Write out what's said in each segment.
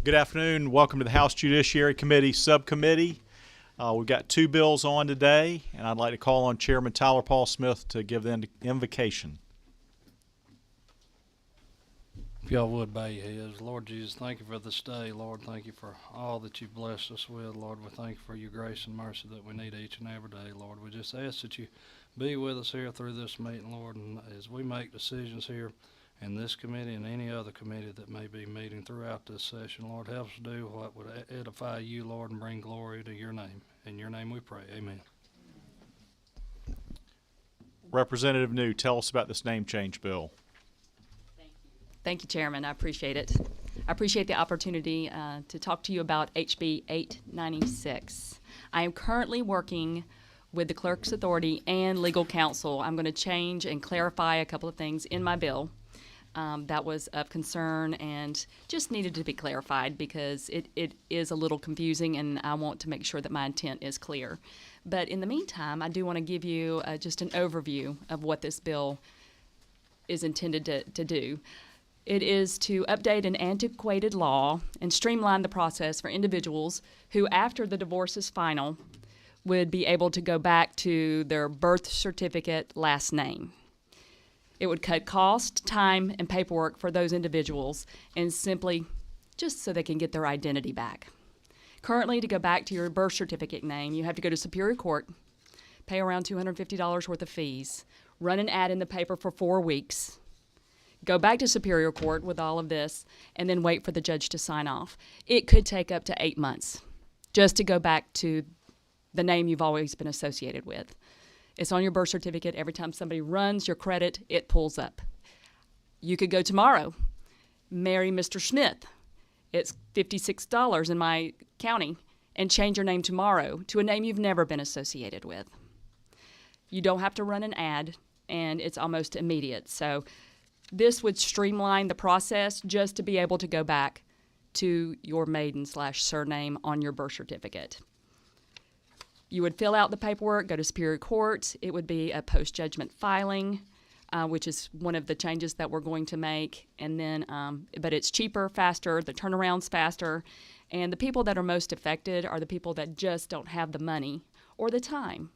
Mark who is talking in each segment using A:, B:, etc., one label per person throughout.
A: Good afternoon. Welcome to the House Judiciary Committee Subcommittee. We've got two bills on today, and I'd like to call on Chairman Tyler Paul Smith to give the invocation.
B: If y'all would bow your heads. Lord Jesus, thank you for this day. Lord, thank you for all that you've blessed us with. Lord, we thank you for your grace and mercy that we need each and every day. Lord, we just ask that you be with us here through this meeting, Lord, and as we make decisions here in this committee and any other committee that may be meeting throughout this session, Lord, help us do what would edify you, Lord, and bring glory to your name. In your name we pray. Amen.
A: Representative New, tell us about this name change bill.
C: Thank you, Chairman. I appreciate it. I appreciate the opportunity to talk to you about HB 896. I am currently working with the Clerk's Authority and legal counsel. I'm going to change and clarify a couple of things in my bill that was of concern and just needed to be clarified because it is a little confusing, and I want to make sure that my intent is clear. But in the meantime, I do want to give you just an overview of what this bill is intended to do. It is to update an antiquated law and streamline the process for individuals who, after the divorce is final, would be able to go back to their birth certificate last name. It would cut cost, time, and paperwork for those individuals, and simply just so they can get their identity back. Currently, to go back to your birth certificate name, you have to go to Superior Court, pay around $250 worth of fees, run an ad in the paper for 4 weeks, go back to Superior Court with all of this, and then wait for the judge to sign off. It could take up to 8 months just to go back to the name you've always been associated with. It's on your birth certificate. Every time somebody runs your credit, it pulls up. You could go tomorrow, marry Mr. Smith. It's $56 in my county, and change your name tomorrow to a name you've never been associated with. You don't have to run an ad, and it's almost immediate. So this would streamline the process just to be able to go back to your maiden/surname on your birth certificate. You would fill out the paperwork, go to Superior Court. It would be a post-judgment filing, which is one of the changes that we're going to make. And then, but it's cheaper, faster, the turnaround's faster. And the people that are most affected are the people that just don't have the money or the time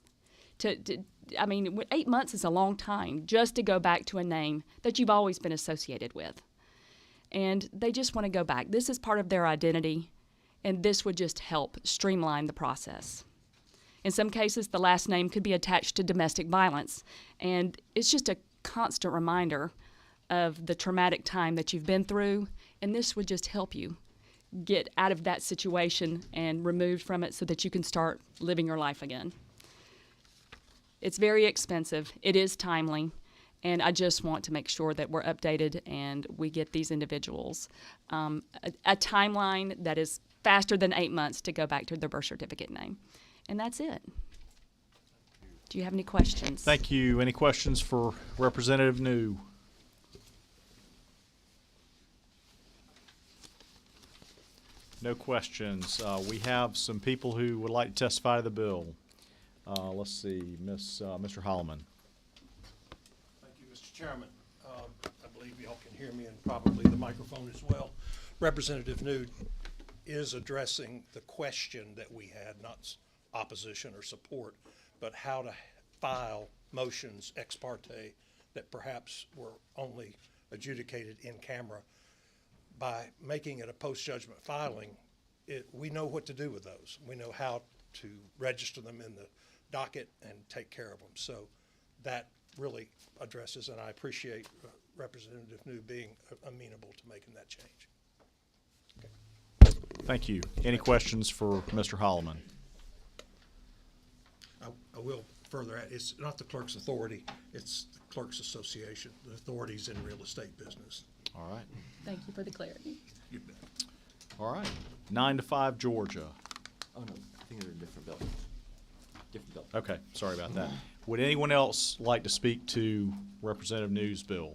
C: I mean, 8 months is a long time just to go back to a name that you've always been associated with. And they just want to go back. This is part of their identity, and this would just help streamline the process. In some cases, the last name could be attached to domestic violence, and it's just a constant reminder of the traumatic time that you've been through, and this would just help you get out of that situation and removed from it so that you can start living your life again. It's very expensive. It is timely, and I just want to make sure that we're updated and we get these individuals a timeline that is faster than 8 months to go back to their birth certificate name. And that's it. Do you have any questions?
A: Thank you. Any questions for Representative New? No questions. We have some people who would like to testify to the bill. Let's see, Mr. Holloman.
D: Thank you, Mr. Chairman. I believe y'all can hear me and probably the microphone as well. Representative Nude is addressing the question that we had, not opposition or support, but how to file motions ex parte that perhaps were only adjudicated in camera. By making it a post-judgment filing, we know what to do with those. We know how to register them in the docket and take care of them. So that really addresses, and I appreciate Representative New being amenable to making that change. Okay.
A: Thank you. Any questions for Mr. Holloman?
D: I will further add, it's not the Clerk's Authority, it's the Clerk's Association, the authorities in real estate business.
A: All right.
C: Thank you for the clarity.
D: You bet.
A: All right. 9 to 5, Georgia.
E: Oh, no, I think they're a different bill. Different bill.
A: Okay, sorry about that. Would anyone else like to speak to Representative New's bill?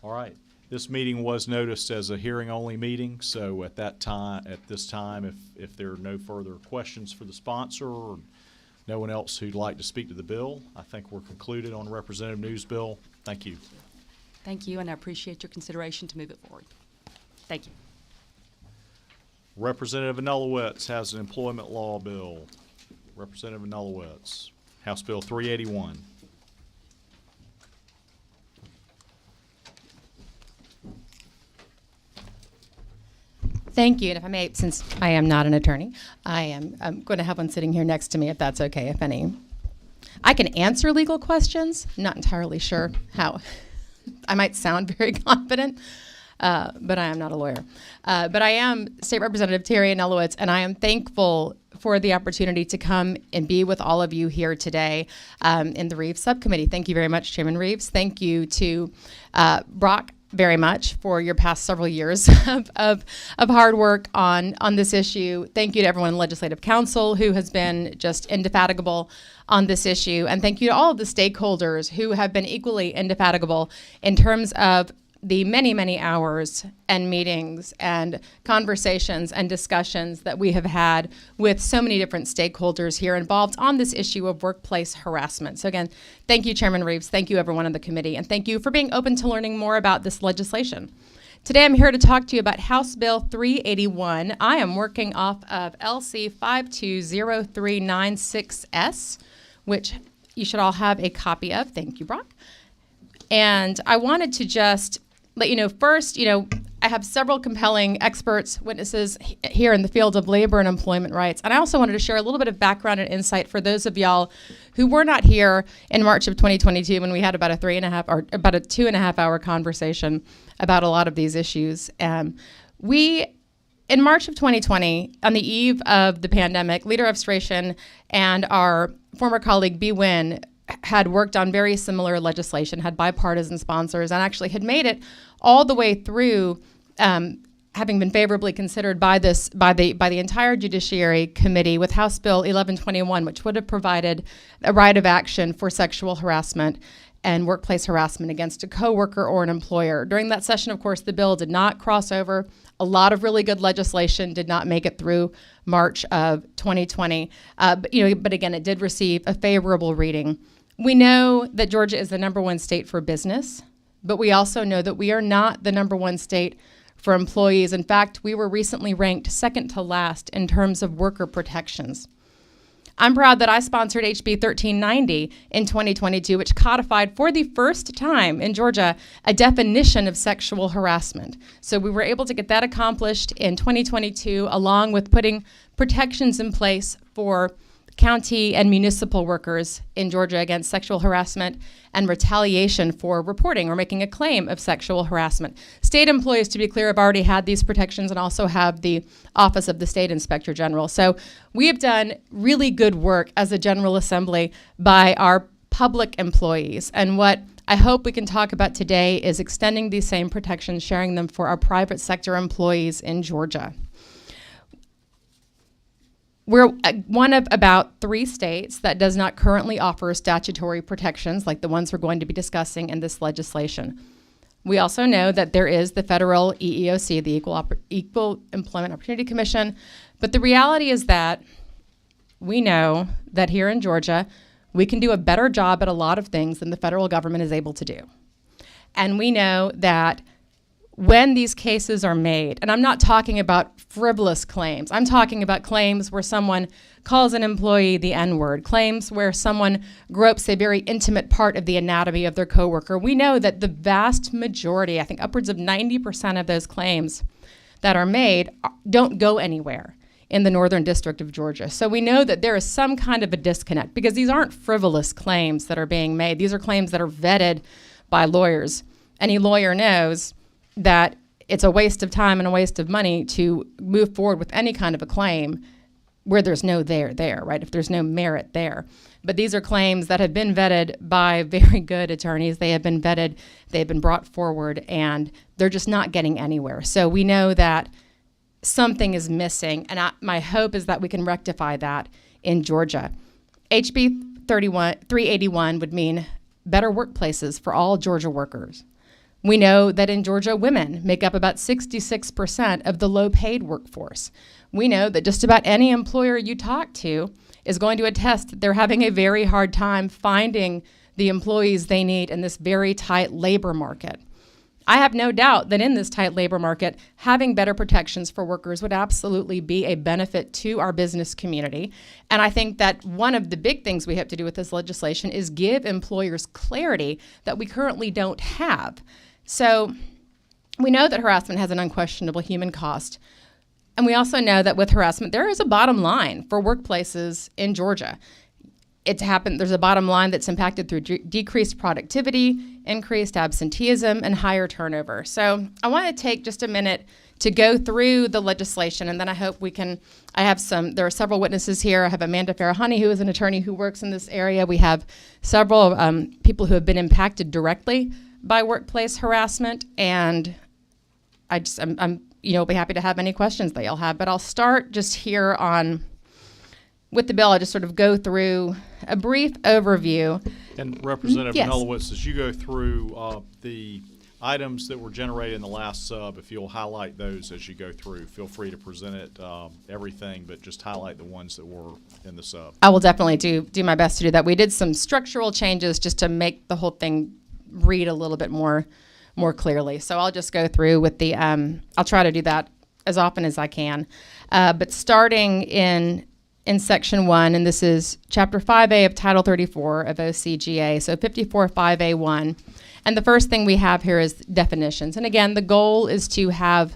A: All right. This meeting was noticed as a hearing-only meeting, so at this time, if there are no further questions for the sponsor or no one else who'd like to speak to the bill, I think we're concluded on Representative New's bill. Thank you.
C: Thank you, and I appreciate your consideration to move it forward. Thank you.
A: Representative Anulowitz has an employment law bill. Representative Anulowitz, House Bill 381.
F: Thank you, and if I may, since I am not an attorney, I'm going to have one sitting here next to me, if that's okay, if any. I can answer legal questions. I'm not entirely sure how. I might sound very confident, but I am not a lawyer. But I am State Representative Terry Anulowitz, and I am thankful for the opportunity to come and be with all of you here today in the Reeves Subcommittee. Thank you very much, Chairman Reeves. Thank you to Brock very much for your past several years of hard work on this issue. Thank you to everyone in Legislative Council who has been just indefatigable on this issue. And thank you to all of the stakeholders who have been equally indefatigable in terms of the many, many hours and meetings and conversations and discussions that we have had with so many different stakeholders here involved on this issue of workplace harassment. So again, thank you, Chairman Reeves. Thank you, everyone on the committee. And thank you for being open to learning more about this legislation. Today, I'm here to talk to you about House Bill 381. I am working off of LC 520396S, which you should all have a copy of. Thank you, Brock. And I wanted to just let you know first, I have several compelling experts, witnesses here in the field of labor and employment rights. And I also wanted to share a little bit of background and insight for those of y'all who were not here in March of 2022 when we had about a 2.5 hour conversation about a lot of these issues. In March of 2020, on the eve of the pandemic, Leader Evstration and our former colleague B. Wynn had worked on very similar legislation, had bipartisan sponsors, and actually had made it all the way through, having been favorably considered by the entire Judiciary Committee with House Bill 1121, which would have provided a right of action for sexual harassment and workplace harassment against a coworker or an employer. During that session, of course, the bill did not cross over. A lot of really good legislation did not make it through March of 2020. But again, it did receive a favorable reading. We know that Georgia is the #1 state for business, but we also know that we are not the #1 state for employees. In fact, we were recently ranked second to last in terms of worker protections. I'm proud that I sponsored HB 1390 in 2022, which codified for the first time in Georgia a definition of sexual harassment. So we were able to get that accomplished in 2022, along with putting protections in place for county and municipal workers in Georgia against sexual harassment and retaliation for reporting or making a claim of sexual harassment. State employees, to be clear, have already had these protections and also have the Office of the State Inspector General. So we have done really good work as a General Assembly by our public employees. And what I hope we can talk about today is extending these same protections, sharing them for our private sector employees in Georgia. We're one of about 3 states that does not currently offer statutory protections like the ones we're going to be discussing in this legislation. We also know that there is the federal EEOC, the Equal Employment Opportunity Commission, but the reality is that we know that here in Georgia, we can do a better job at a lot of things than the federal government is able to do. And we know that when these cases are made, and I'm not talking about frivolous claims, I'm talking about claims where someone calls an employee the N-word, claims where someone gropes a very intimate part of the anatomy of their coworker. We know that the vast majority, I think upwards of 90% of those claims that are made don't go anywhere in the Northern District of Georgia. So we know that there is some kind of a disconnect because these aren't frivolous claims that are being made. These are claims that are vetted by lawyers. Any lawyer knows that it's a waste of time and a waste of money to move forward with any kind of a claim where there's no there, right? If there's no merit there. But these are claims that have been vetted by very good attorneys. They have been vetted, they've been brought forward, and they're just not getting anywhere. So we know that something is missing, and my hope is that we can rectify that in Georgia. HB 381 would mean better workplaces for all Georgia workers. We know that in Georgia, women make up about 66% of the low-paid workforce. We know that just about any employer you talk to is going to attest that they're having a very hard time finding the employees they need in this very tight labor market. I have no doubt that in this tight labor market, having better protections for workers would absolutely be a benefit to our business community. And I think that one of the big things we have to do with this legislation is give employers clarity that we currently don't have. So we know that harassment has an unquestionable human cost. And we also know that with harassment, there is a bottom line for workplaces in Georgia. There's a bottom line that's impacted through decreased productivity, increased absenteeism, and higher turnover. So I want to take just a minute to go through the legislation, and then I hope there are several witnesses here. I have Amanda Farahani, who is an attorney who works in this area. We have several people who have been impacted directly by workplace harassment, and I'm be happy to have any questions that y'all have. But I'll start just here with the bill. I'll just sort of go through a brief overview.
A: And Representative
F: Yes.
A: Melowitz, as you go through the items that were generated in the last sub, if you'll highlight those as you go through, feel free to present it, everything, but just highlight the ones that were in the sub.
F: I will definitely do my best to do that. We did some structural changes just to make the whole thing read a little bit more clearly. So I'll just go through with I'll try to do that as often as I can. But starting in Section 1, and this is Chapter 5A of Title 34 of OCGA, so 54-5A1. And the first thing we have here is definitions. And again, the goal is to have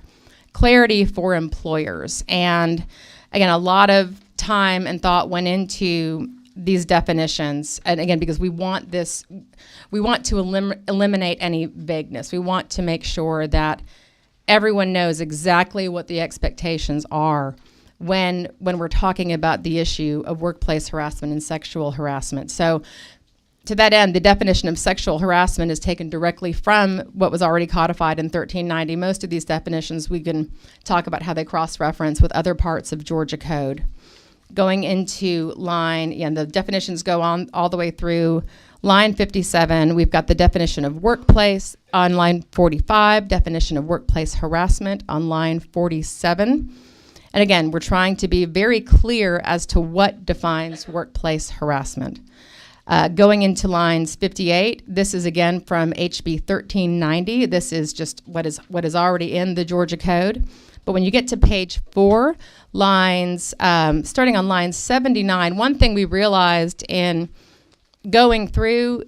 F: clarity for employers. And again, a lot of time and thought went into these definitions. And again, because we want to eliminate any vagueness. We want to make sure that everyone knows exactly what the expectations are when we're talking about the issue of workplace harassment and sexual harassment. So to that end, the definition of sexual harassment is taken directly from what was already codified in 1390. Most of these definitions, we can talk about how they cross-reference with other parts of Georgia code. Going into the definitions go on all the way through line 57. We've got the definition of workplace on line 45, definition of workplace harassment on line 47. And again, we're trying to be very clear as to what defines workplace harassment. Going into lines 58, this is again from HB 1390. This is just what is already in the Georgia Code. But when you get to page 4, starting on line 79, one thing we realized in going through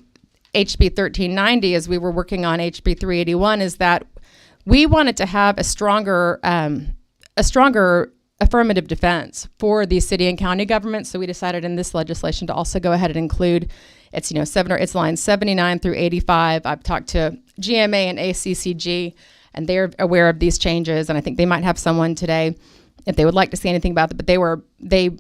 F: HB 1390 as we were working on HB 381 is that we wanted to have a stronger affirmative defense for the city and county governments. So we decided in this legislation to also go ahead and include it's lines 79 through 85. I've talked to GMA and ACCG, and they're aware of these changes. And I think they might have someone today if they would like to say anything about it. But they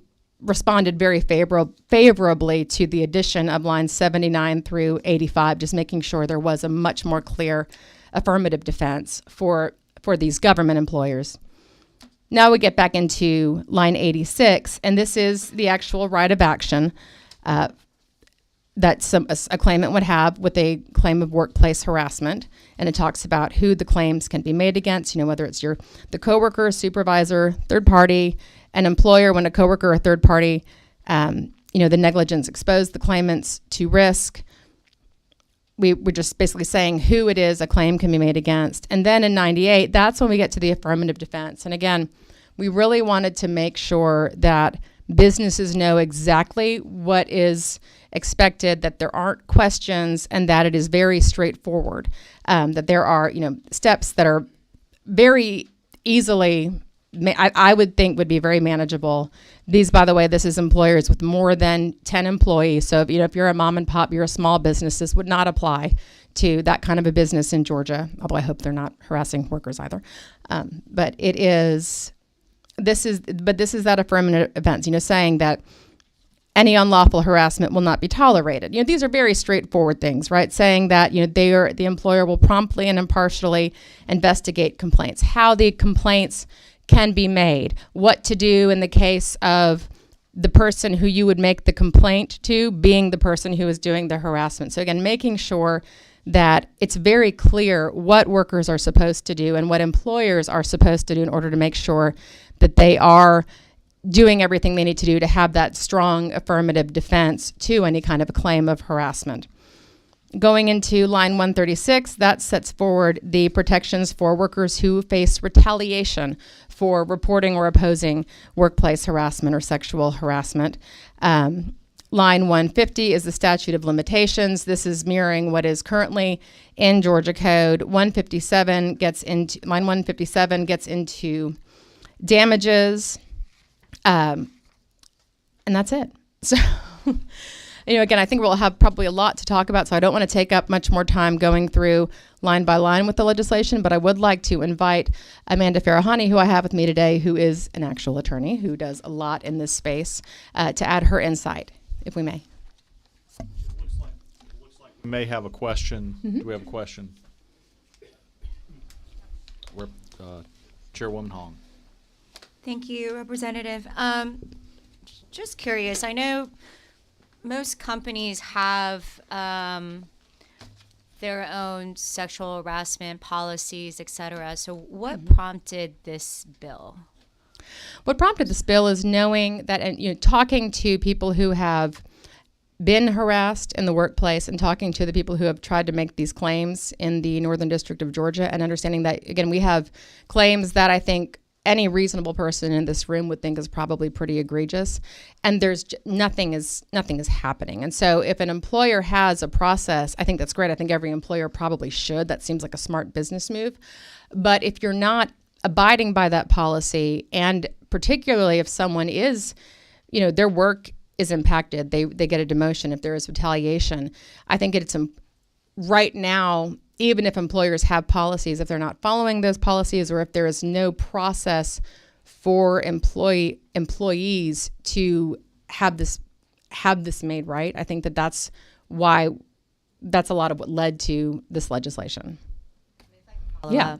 F: responded very favorably to the addition of lines 79 through 85, just making sure there was a much more clear affirmative defense for these government employers. Now we get back into line 86, and this is the actual right of action that a claimant would have with a claim of workplace harassment. And it talks about who the claims can be made against, whether it's the coworker, supervisor, third party, an employer. When a coworker or third party, the negligence exposed the claimants to risk. We're just basically saying who it is a claim can be made against. And then in 98, that's when we get to the affirmative defense. And again, we really wanted to make sure that businesses know exactly what is expected, that there aren't questions, and that it is very straightforward. That there are, steps that are very easily, I would think would be very manageable. These, by the way, this is employers with more than 10 employees. So if you're a mom and pop, you're a small business, this would not apply to that kind of a business in Georgia, although I hope they're not harassing workers either. But this is that affirmative defense, saying that any unlawful harassment will not be tolerated. These are very straightforward things, right? Saying that, the employer will promptly and impartially investigate complaints, how the complaints can be made, what to do in the case of the person who you would make the complaint to being the person who is doing the harassment. So again, making sure that it's very clear what workers are supposed to do and what employers are supposed to do in order to make sure that they are doing everything they need to do to have that strong affirmative defense to any kind of a claim of harassment. Going into line 136, that sets forward the protections for workers who face retaliation for reporting or opposing workplace harassment or sexual harassment. Line 150 is the statute of limitations. This is mirroring what is currently in Georgia Code. Line 157 gets into damages, and that's it. So, again, I think we'll have probably a lot to talk about, so I don't want to take up much more time going through line by line with the legislation, but I would like to invite Amanda Farahani, who I have with me today, who is an actual attorney who does a lot in this space, to add her insight, if we may.
A: It looks like we may have a question.
F: Mm-hmm.
A: Do we have a question? Chairwoman Hong.
G: Thank you, Representative. Just curious, I know most companies have their own sexual harassment policies, et cetera. So what prompted this bill?
F: What prompted this bill is knowing that, and talking to people who have been harassed in the workplace and talking to the people who have tried to make these claims in the Northern District of Georgia, and understanding that, again, we have claims that I think any reasonable person in this room would think is probably pretty egregious, and there's nothing is happening. And so if an employer has a process, I think that's great. I think every employer probably should. That seems like a smart business move. But if you're not abiding by that policy, and particularly if someone is, their work is impacted, they get a demotion, if there is retaliation, I think it's right now, even if employers have policies, if they're not following those policies, or if there is no process for employees to have this made right, I think that's a lot of what led to this legislation. Yeah.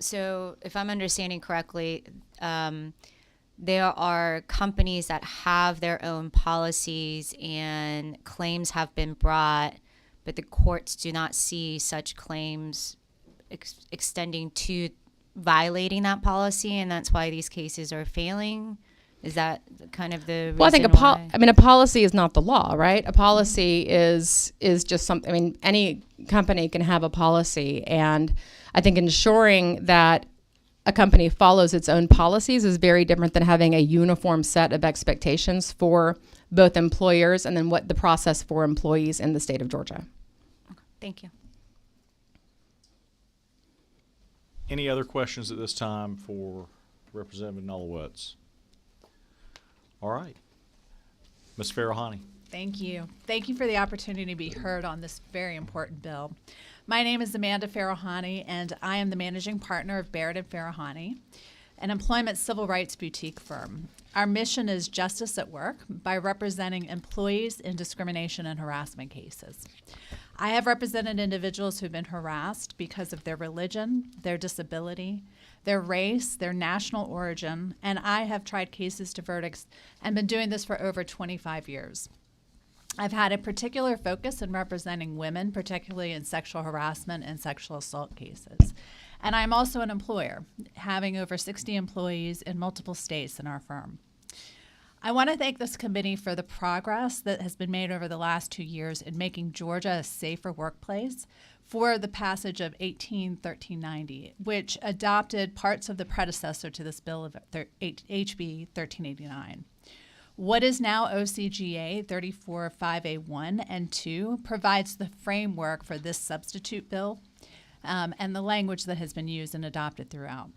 G: So if I'm understanding correctly, there are companies that have their own policies and claims have been brought, but the courts do not see such claims extending to violating that policy, and that's why these cases are failing. Is that kind of the reason?
F: Well, I think a policy is not the law, right? A policy is just something. I mean, any company can have a policy, and I think ensuring that a company follows its own policies is very different than having a uniform set of expectations for both employers and then what the process for employees in the state of Georgia.
G: Thank you.
A: Any other questions at this time for Representative Nolowitz? All right. Ms. Farahani.
H: Thank you. Thank you for the opportunity to be heard on this very important bill. My name is Amanda Farahani, and I am the managing partner of Barrett & Farahani, an employment civil rights boutique firm. Our mission is justice at work by representing employees in discrimination and harassment cases. I have represented individuals who have been harassed because of their religion, their disability, their race, their national origin, and I have tried cases to verdicts and been doing this for over 25 years. I've had a particular focus in representing women, particularly in sexual harassment and sexual assault cases. And I'm also an employer, having over 60 employees in multiple states in our firm. I want to thank this committee for the progress that has been made over the last 2 years in making Georgia a safer workplace for the passage of 1390, which adopted parts of the predecessor to this bill of HB 1389. What is now OCGA 345A1 and 2 provides the framework for this substitute bill and the language that has been used and adopted throughout.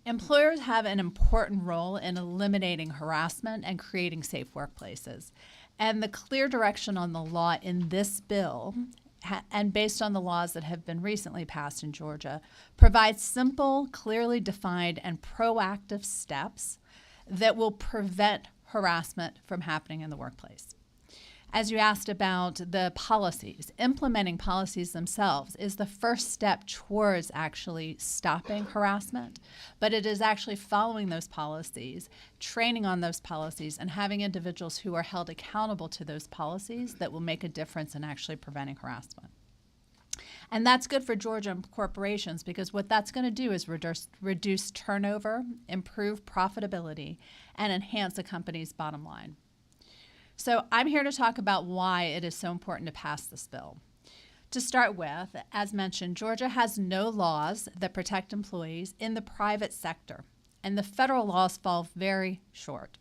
H: Employers have an important role in eliminating harassment and creating safe workplaces. And the clear direction on the law in this bill, and based on the laws that have been recently passed in Georgia, provides simple, clearly defined, and proactive steps that will prevent harassment from happening in the workplace. As you asked about the policies, implementing policies themselves is the first step towards actually stopping harassment, but it is actually following those policies, training on those policies, and having individuals who are held accountable to those policies that will make a difference in actually preventing harassment. And that's good for Georgia corporations because what that's going to do is reduce turnover, improve profitability, and enhance a company's bottom line. So I'm here to talk about why it is so important to pass this bill. To start with, as mentioned, Georgia has no laws that protect employees in the private sector, and the federal laws fall very short.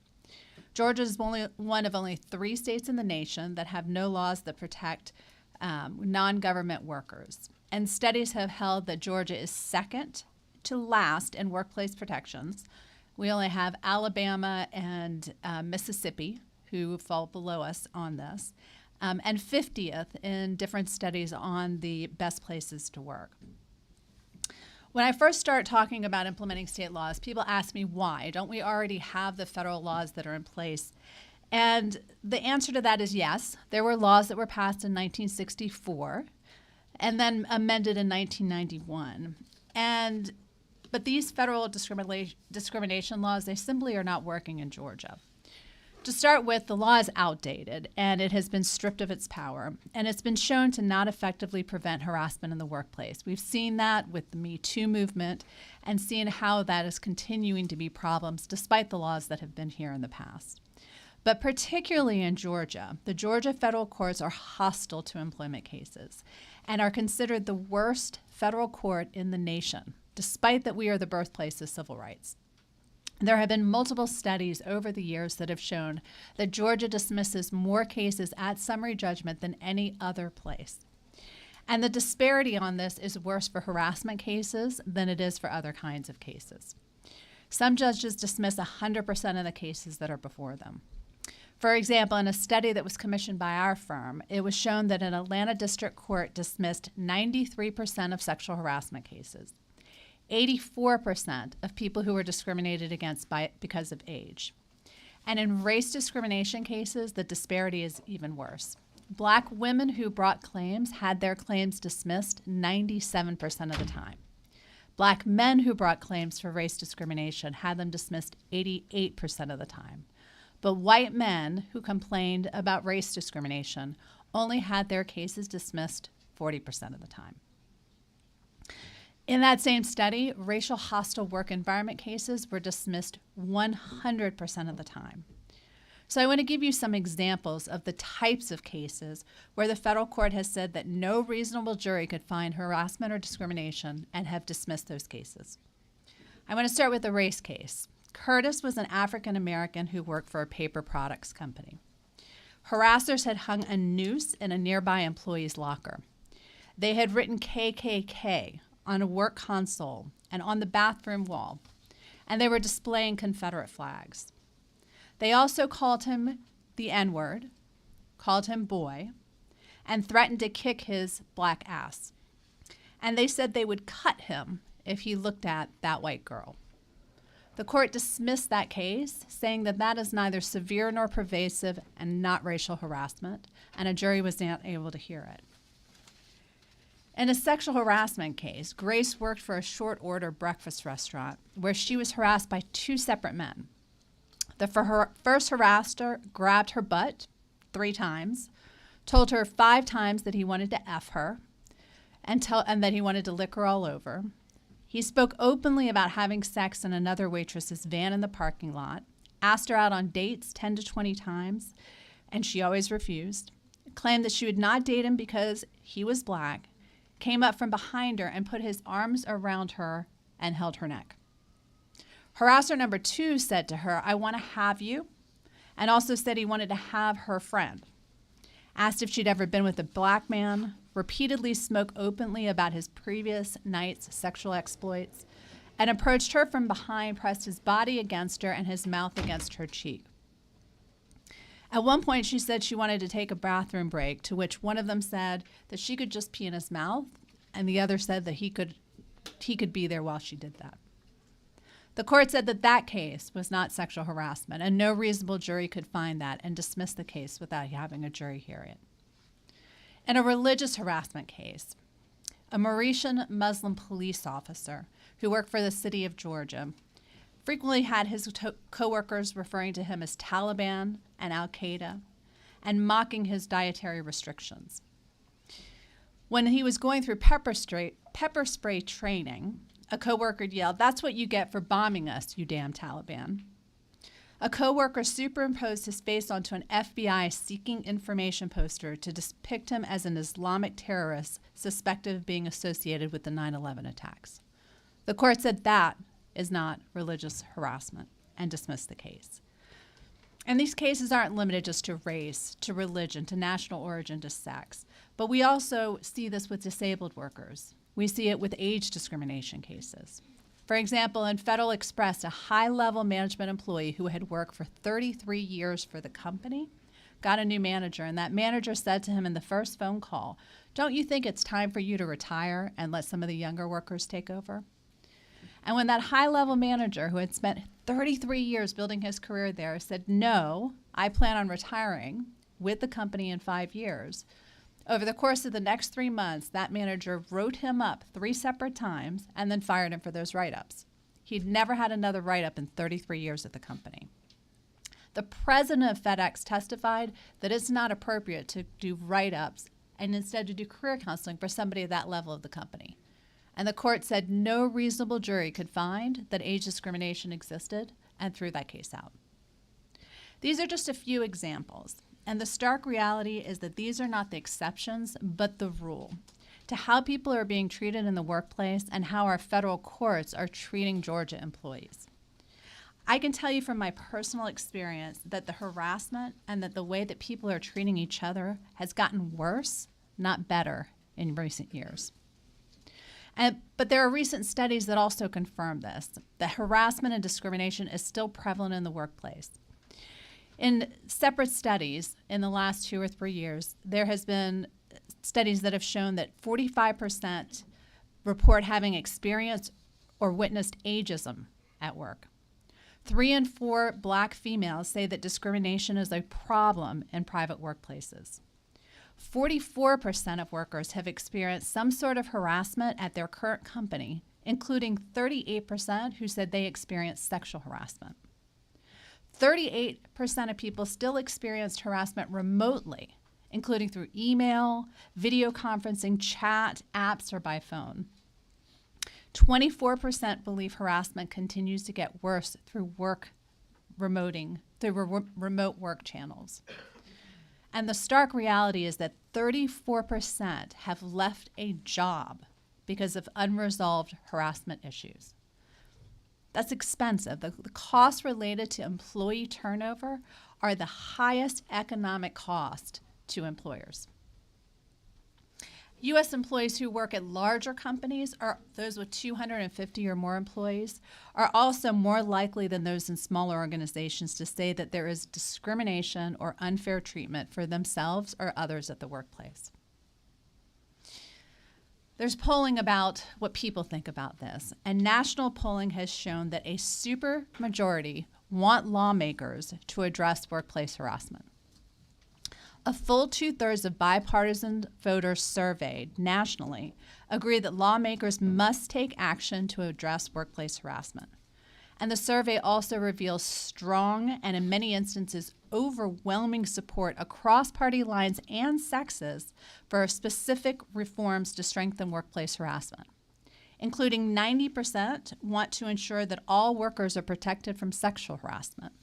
H: Georgia is one of only 3 states in the nation that have no laws that protect non-government workers. And studies have held that Georgia is second to last in workplace protections. We only have Alabama and Mississippi, who fall below us on this, and 50th in different studies on the best places to work. When I first start talking about implementing state laws, people ask me why. Don't we already have the federal laws that are in place? And the answer to that is yes. There were laws that were passed in 1964 and then amended in 1991. But these federal discrimination laws, they simply are not working in Georgia. To start with, the law is outdated, and it has been stripped of its power, and it's been shown to not effectively prevent harassment in the workplace. We've seen that with the Me Too movement and seen how that is continuing to be problems despite the laws that have been here in the past. But particularly in Georgia, the Georgia federal courts are hostile to employment cases and are considered the worst federal court in the nation, despite that we are the birthplace of civil rights. There have been multiple studies over the years that have shown that Georgia dismisses more cases at summary judgment than any other place. And the disparity on this is worse for harassment cases than it is for other kinds of cases. Some judges dismiss 100% of the cases that are before them. For example, in a study that was commissioned by our firm, it was shown that an Atlanta district court dismissed 93% of sexual harassment cases. 84% of people who were discriminated against because of age. And in race discrimination cases, the disparity is even worse. Black women who brought claims had their claims dismissed 97% of the time. Black men who brought claims for race discrimination had them dismissed 88% of the time. But white men who complained about race discrimination only had their cases dismissed 40% of the time. In that same study, racial hostile work environment cases were dismissed 100% of the time. So I want to give you some examples of the types of cases where the federal court has said that no reasonable jury could find harassment or discrimination and have dismissed those cases. I want to start with the race case. Curtis was an African American who worked for a paper products company. Harassers had hung a noose in a nearby employee's locker. They had written KKK on a work console and on the bathroom wall, and they were displaying Confederate flags. They also called him the N-word, called him boy, and threatened to kick his black ass. And they said they would cut him if he looked at that white girl. The court dismissed that case, saying that that is neither severe nor pervasive and not racial harassment, and a jury was not able to hear it. In a sexual harassment case, Grace worked for a short order breakfast restaurant where she was harassed by 2 separate men. The first harasser grabbed her butt 3 times, told her 5 times that he wanted to F her, and that he wanted to lick her all over. He spoke openly about having sex in another waitress's van in the parking lot, asked her out on dates 10 to 20 times, and she always refused, claimed that she would not date him because he was black, came up from behind her and put his arms around her and held her neck. Harasser number 2 said to her, "I want to have you," and also said he wanted to have her friend. Asked if she'd ever been with a black man, repeatedly spoke openly about his previous night's sexual exploits, and approached her from behind, pressed his body against her and his mouth against her cheek. At one point, she said she wanted to take a bathroom break, to which one of them said that she could just pee in his mouth, and the other said that he could be there while she did that. The court said that that case was not sexual harassment, and no reasonable jury could find that, and dismissed the case without having a jury hear it. In a religious harassment case, a Mauritian Muslim police officer who worked for the city of Georgia frequently had his coworkers referring to him as Taliban and Al-Qaeda and mocking his dietary restrictions. When he was going through pepper spray training, a coworker yelled, "That's what you get for bombing us, you damn Taliban." A coworker superimposed his face onto an FBI seeking information poster to depict him as an Islamic terrorist suspected of being associated with the 9/11 attacks. The court said that is not religious harassment and dismissed the case. And these cases aren't limited just to race, to religion, to national origin, to sex. But we also see this with disabled workers. We see it with age discrimination cases. For example, in Federal Express, a high-level management employee who had worked for 33 years for the company got a new manager, and that manager said to him in the first phone call, "Don't you think it's time for you to retire and let some of the younger workers take over?" And when that high-level manager who had spent 33 years building his career there said, "No, I plan on retiring with the company in 5 years," over the course of the next 3 months, that manager wrote him up 3 separate times and then fired him for those write-ups. He'd never had another write-up in 33 years at the company. The president of FedEx testified that it's not appropriate to do write-ups and instead to do career counseling for somebody at that level of the company. And the court said no reasonable jury could find that age discrimination existed and threw that case out. These are just a few examples. And the stark reality is that these are not the exceptions, but the rule to how people are being treated in the workplace and how our federal courts are treating Georgia employees. I can tell you from my personal experience that the harassment and that the way that people are treating each other has gotten worse, not better, in recent years. But there are recent studies that also confirm this, that harassment and discrimination is still prevalent in the workplace. In separate studies in the last 2 or 3 years, there has been studies that have shown that 45% report having experienced or witnessed ageism at work. 3 in 4 Black females say that discrimination is a problem in private workplaces. 44% of workers have experienced some sort of harassment at their current company, including 38% who said they experienced sexual harassment. 38% of people still experienced harassment remotely, including through email, video conferencing, chat, apps, or by phone. 24% believe harassment continues to get worse through remote work channels. And the stark reality is that 34% have left a job because of unresolved harassment issues. That's expensive. The costs related to employee turnover are the highest economic cost to employers. U.S. employees who work at larger companies, or those with 250 or more employees, are also more likely than those in smaller organizations to say that there is discrimination or unfair treatment for themselves or others at the workplace. There's polling about what people think about this, and national polling has shown that a supermajority want lawmakers to address workplace harassment. A full 2/3 of bipartisan voters surveyed nationally agree that lawmakers must take action to address workplace harassment. And the survey also reveals strong and, in many instances, overwhelming support across party lines and sexes for specific reforms to strengthen workplace harassment, including 90% want to ensure that all workers are protected from sexual harassment.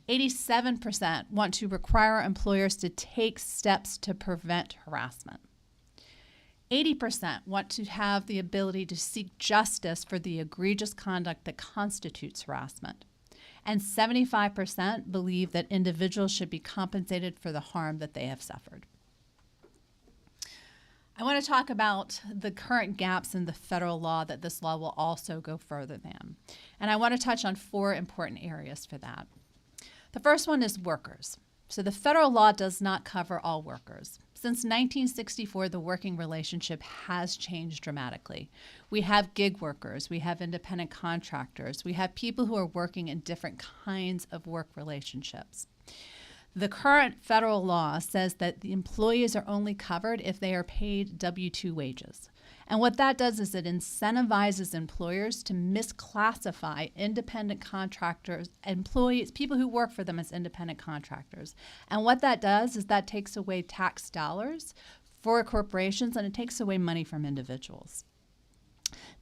H: 87% want to require employers to take steps to prevent harassment. 80% want to have the ability to seek justice for the egregious conduct that constitutes harassment. And 75% believe that individuals should be compensated for the harm that they have suffered. I want to talk about the current gaps in the federal law that this law will also go further than. And I want to touch on 4 important areas for that. The first one is workers. So the federal law does not cover all workers. Since 1964, the working relationship has changed dramatically. We have gig workers, we have independent contractors, we have people who are working in different kinds of work relationships. The current federal law says that the employees are only covered if they are paid W-2 wages. And what that does is it incentivizes employers to misclassify independent contractors, employees, people who work for them as independent contractors. And what that does is that takes away tax dollars for corporations and it takes away money from individuals.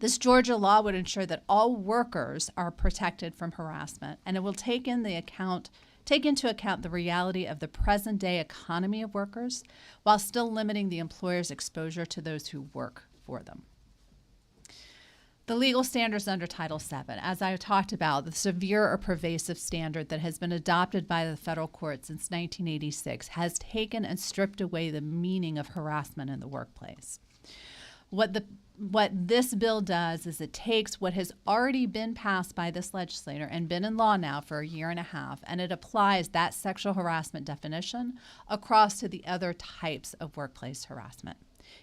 H: This Georgia law would ensure that all workers are protected from harassment, and it will take into account the reality of the present day economy of workers while still limiting the employer's exposure to those who work for them. The legal standards under Title VII, as I talked about, the severe or pervasive standard that has been adopted by the federal court since 1986 has taken and stripped away the meaning of harassment in the workplace. What this bill does is it takes what has already been passed by this legislator and been in law now for a year and a half, and it applies that sexual harassment definition across to the other types of workplace harassment.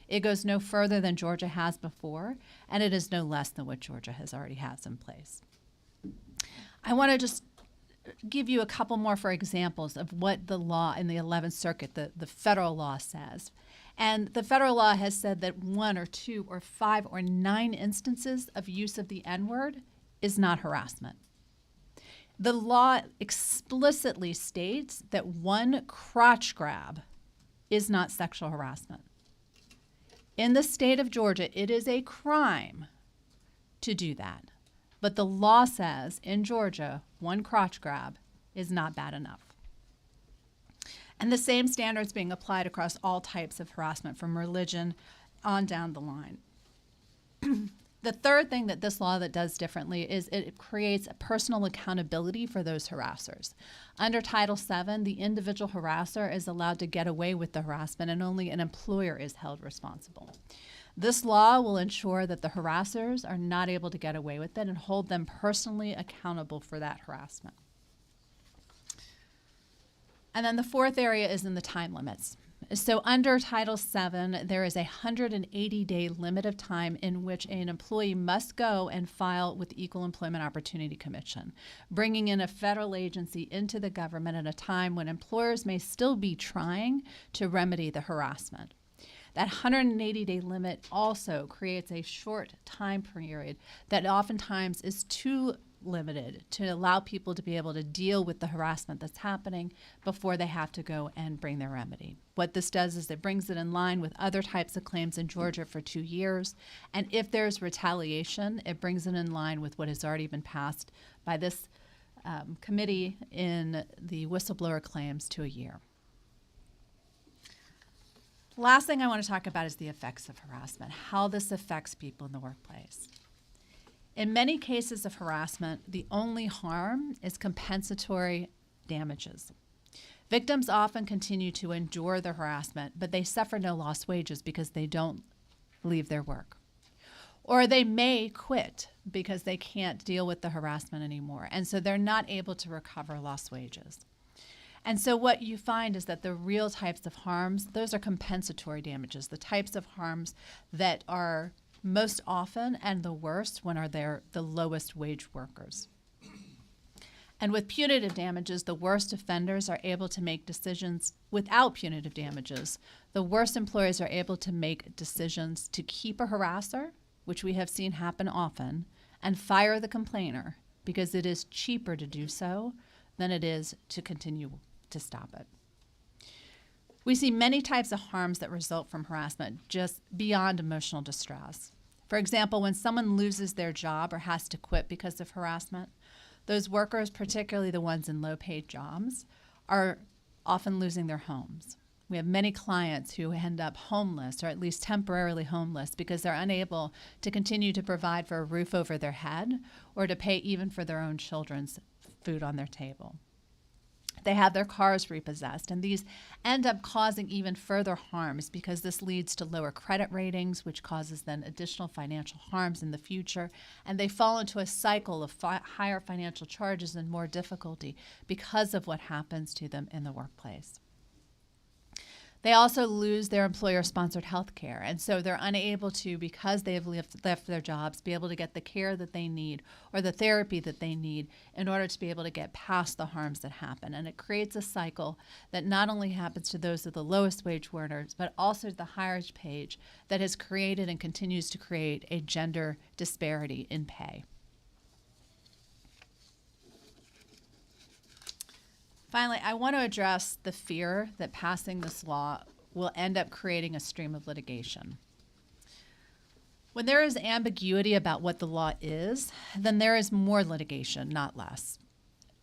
H: It goes no further than Georgia has before, and it is no less than what Georgia already has in place. I want to just give you a couple more for examples of what the law in the 11th Circuit, the federal law says. And the federal law has said that 1 or 2 or 5 or 9 instances of use of the N-word is not harassment. The law explicitly states that one crotch grab is not sexual harassment. In the state of Georgia, it is a crime to do that. But the law says in Georgia, one crotch grab is not bad enough. And the same standards being applied across all types of harassment, from religion on down the line. The third thing that this law that does differently is it creates a personal accountability for those harassers. Under Title VII, the individual harasser is allowed to get away with the harassment, and only an employer is held responsible. This law will ensure that the harassers are not able to get away with it and hold them personally accountable for that harassment. And then the fourth area is in the time limits. So under Title VII, there is a 180-day limit of time in which an employee must go and file with the Equal Employment Opportunity Commission, bringing in a federal agency into the government at a time when employers may still be trying to remedy the harassment. That 180-day limit also creates a short time period that oftentimes is too limited to allow people to be able to deal with the harassment that's happening before they have to go and bring their remedy. What this does is it brings it in line with other types of claims in Georgia for 2 years, and if there's retaliation, it brings it in line with what has already been passed by this committee in the whistleblower claims to a year. Last thing I want to talk about is the effects of harassment, how this affects people in the workplace. In many cases of harassment, the only harm is compensatory damages. Victims often continue to endure the harassment, but they suffer no lost wages because they don't leave their work. Or they may quit because they can't deal with the harassment anymore, and so they're not able to recover lost wages. And so what you find is that the real types of harms, those are compensatory damages, the types of harms that are most often and the worst when are the lowest wage workers. And with punitive damages, the worst offenders are able to make decisions without punitive damages. The worst employers are able to make decisions to keep a harasser, which we have seen happen often, and fire the complainer because it is cheaper to do so than it is to continue to stop it. We see many types of harms that result from harassment just beyond emotional distress. For example, when someone loses their job or has to quit because of harassment, those workers, particularly the ones in low-paid jobs, are often losing their homes. We have many clients who end up homeless, or at least temporarily homeless, because they're unable to continue to provide for a roof over their head or to pay even for their own children's food on their table. They have their cars repossessed, and these end up causing even further harms because this leads to lower credit ratings, which causes then additional financial harms in the future, and they fall into a cycle of higher financial charges and more difficulty because of what happens to them in the workplace. They also lose their employer-sponsored health care, and so they're unable to, because they have left their jobs, be able to get the care that they need or the therapy that they need in order to be able to get past the harms that happen. And it creates a cycle that not only happens to those of the lowest wage earners, but also to the highest paid, that has created and continues to create a gender disparity in pay. Finally, I want to address the fear that passing this law will end up creating a stream of litigation. When there is ambiguity about what the law is, then there is more litigation, not less.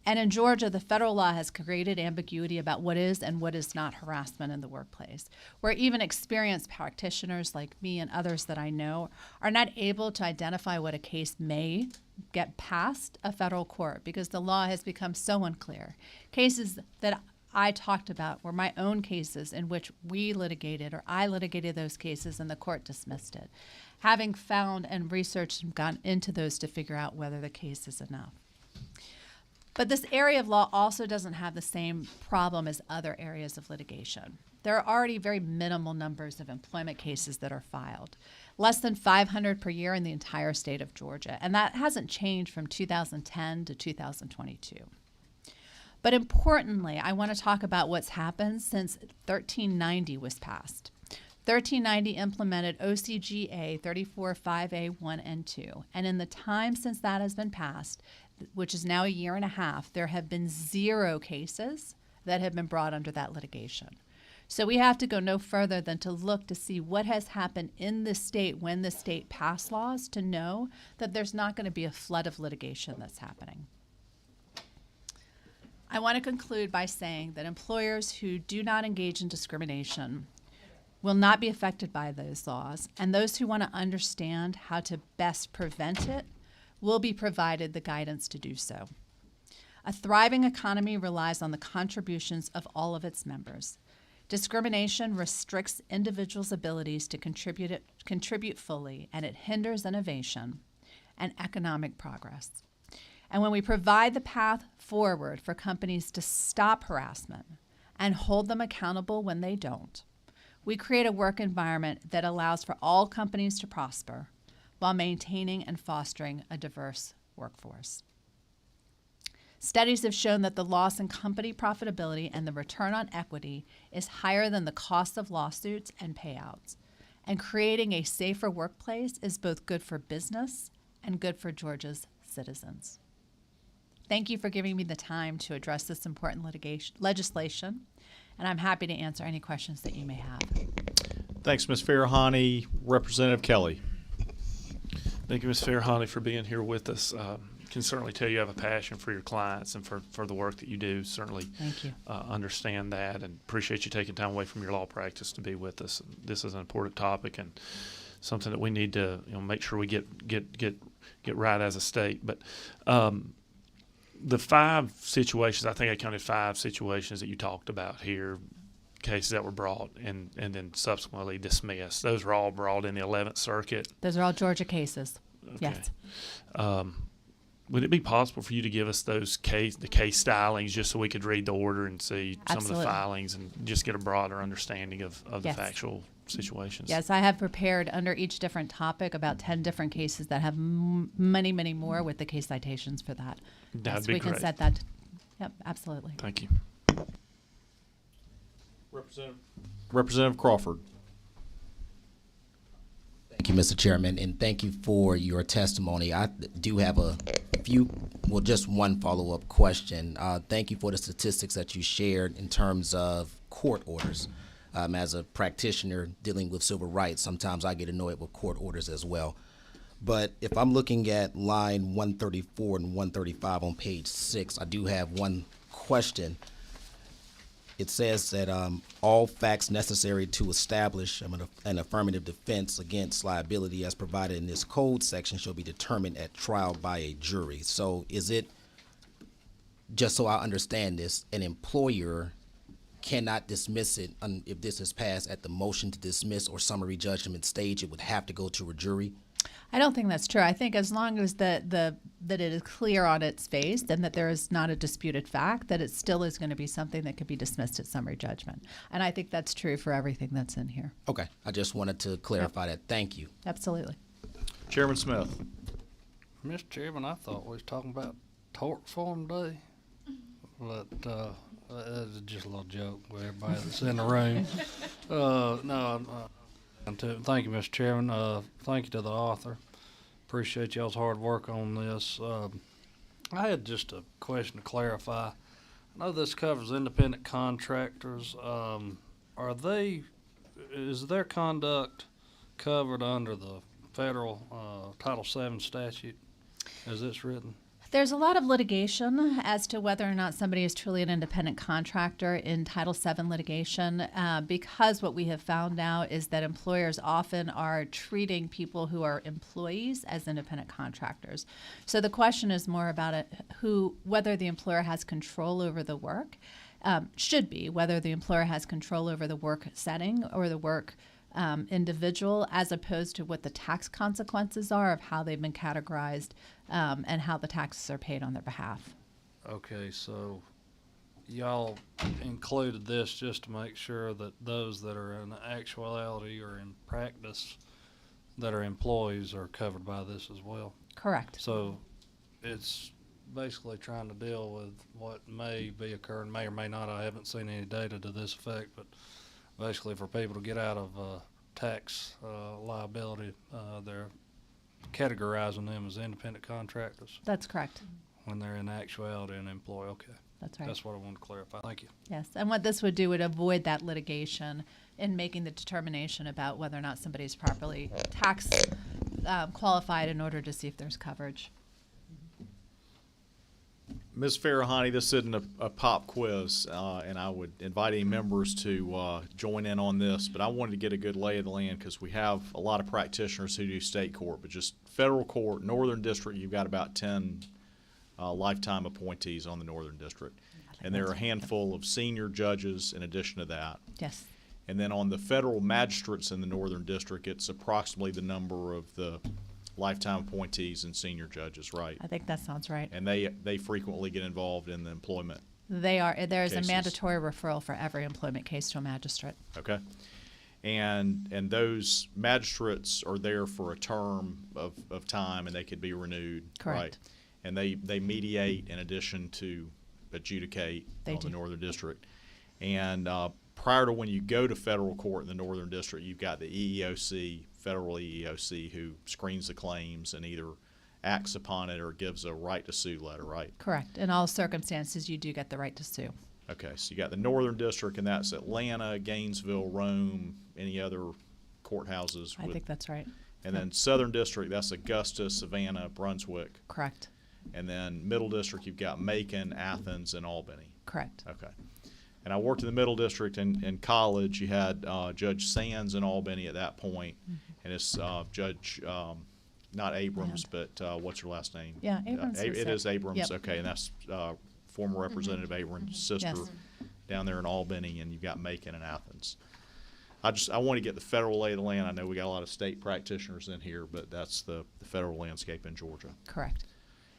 H: And in Georgia, the federal law has created ambiguity about what is and what is not harassment in the workplace, where even experienced practitioners like me and others that I know are not able to identify what a case may get past a federal court because the law has become so unclear. Cases that I talked about were my own cases in which we litigated, or I litigated those cases and the court dismissed it, having found and researched and gone into those to figure out whether the case is enough. But this area of law also doesn't have the same problem as other areas of litigation. There are already very minimal numbers of employment cases that are filed, less than 500 per year in the entire state of Georgia, and that hasn't changed from 2010 to 2022. But importantly, I want to talk about what's happened since 1390 was passed. 1390 implemented OCGA 34.5A1 and 2, and in the time since that has been passed, which is now a year and a half, there have been 0 cases that have been brought under that litigation. So we have to go no further than to look to see what has happened in the state when the state passed laws to know that there's not going to be a flood of litigation that's happening. I want to conclude by saying that employers who do not engage in discrimination will not be affected by those laws, and those who want to understand how to best prevent it will be provided the guidance to do so. A thriving economy relies on the contributions of all of its members. Discrimination restricts individuals' abilities to contribute fully, and it hinders innovation and economic progress. And when we provide the path forward for companies to stop harassment and hold them accountable when they don't, we create a work environment that allows for all companies to prosper while maintaining and fostering a diverse workforce. Studies have shown that the loss in company profitability and the return on equity is higher than the cost of lawsuits and payouts. And creating a safer workplace is both good for business and good for Georgia's citizens. Thank you for giving me the time to address this important legislation, and I'm happy to answer any questions that you may have.
A: Thanks, Ms. Farahani. Representative Kelly.
I: Thank you, Ms. Farahani, for being here with us. Can certainly tell you have a passion for your clients and for the work that you do. Certainly
H: Thank you.
I: Understand that and appreciate you taking time away from your law practice to be with us. This is an important topic and something that we need to make sure we get right as a state. But the 5 situations, I think I counted 5 situations that you talked about here, cases that were brought and then subsequently dismissed. Those were all brought in the 11th Circuit.
H: Those are all Georgia cases.
I: Okay.
H: Yes.
I: Would it be possible for you to give us the case stylings just so we could read the order and see some of the filings and just get a broader understanding of the
H: Yes.
I: factual situations?
H: Yes, I have prepared under each different topic about 10 different cases that have many, many more with the case citations for that.
I: That'd be
H: we can
I: great.
H: set that. Yep, absolutely.
I: Thank you.
A: Representative Crawford.
J: Thank you, Mr. Chairman, and thank you for your testimony. I do have just one follow-up question. Thank you for the statistics that you shared in terms of court orders. As a practitioner dealing with civil rights, sometimes I get annoyed with court orders as well. But if I'm looking at line 134 and 135 on page 6, I do have one question. It says that all facts necessary to establish an affirmative defense against liability as provided in this code section shall be determined at trial by a jury. So is it, just so I understand this, an employer cannot dismiss it if this is passed at the motion to dismiss or summary judgment stage? It would have to go to a jury?
H: I don't think that's true. I think as long as that it is clear on its face and that there is not a disputed fact, that it still is going to be something that could be dismissed at summary judgment. And I think that's true for everything that's in here.
J: Okay, I just wanted to clarify that. Thank you.
H: Absolutely.
A: Chairman Smith.
B: Mr. Chairman, I thought we was talking about tort reform day, but that's just a little joke with everybody that's in the room. Thank you, Mr. Chairman. Thank you to the author. Appreciate y'all's hard work on this. I had just a question to clarify. I know this covers independent contractors. Is their conduct covered under the federal Title VII statute as it's written?
H: There's a lot of litigation as to whether or not somebody is truly an independent contractor in Title VII litigation, because what we have found out is that employers often are treating people who are employees as independent contractors. So the question is more about whether the employer has control over the work, should be whether the employer has control over the work setting or the work individual, as opposed to what the tax consequences are of how they've been categorized and how the taxes are paid on their behalf.
B: Okay, so y'all included this just to make sure that those that are in actuality or in practice that are employees are covered by this as well.
H: Correct.
B: So it's basically trying to deal with what may be occurring, may or may not. I haven't seen any data to this effect, but basically for people to get out of tax liability, they're categorizing them as independent contractors
H: That's correct.
B: when they're in actuality an employee. Okay.
H: That's right.
B: That's what I wanted to clarify. Thank you.
H: Yes, and what this would do would avoid that litigation in making the determination about whether or not somebody's properly tax qualified in order to see if there's coverage.
A: Ms. Farahani, this isn't a pop quiz, and I would invite any members to join in on this, but I wanted to get a good lay of the land because we have a lot of practitioners who do state court, but just federal court, Northern District, you've got about 10 lifetime appointees on the Northern District. And there are a handful of senior judges in addition to that.
H: Yes.
A: And then on the federal magistrates in the Northern District, it's approximately the number of the lifetime appointees and senior judges, right?
H: I think that sounds right.
A: And they frequently get involved in the employment.
H: There's
A: cases.
H: a mandatory referral for every employment case to a magistrate.
A: Okay. And those magistrates are there for a term of time, and they could be renewed.
H: Correct.
A: Right? And they mediate in addition to adjudicate
H: They
A: on
H: do.
A: the Northern District. And prior to when you go to federal court in the Northern District, you've got the EEOC, federal EEOC, who screens the claims and either acts upon it or gives a right to sue letter, right?
H: Correct. In all circumstances, you do get the right to sue.
A: Okay, so you got the Northern District, and that's Atlanta, Gainesville, Rome, any other courthouses.
H: I think that's right.
A: And then Southern District, that's Augusta, Savannah, Brunswick.
H: Correct.
A: And then Middle District, you've got Macon, Athens, and Albany.
H: Correct.
A: Okay. And I worked in the Middle District in college. You had Judge Sands in Albany at that point, and it's Judge, not Abrams, but what's her last name?
H: Yeah, Abrams was
A: It
H: it.
A: is Abrams,
H: Yep.
A: okay, and that's former Representative Abrams' sister
H: Yes.
A: down there in Albany, and you've got Macon and Athens. I want to get the federal lay of the land. I know we got a lot of state practitioners in here, but that's the federal landscape in Georgia.
H: Correct.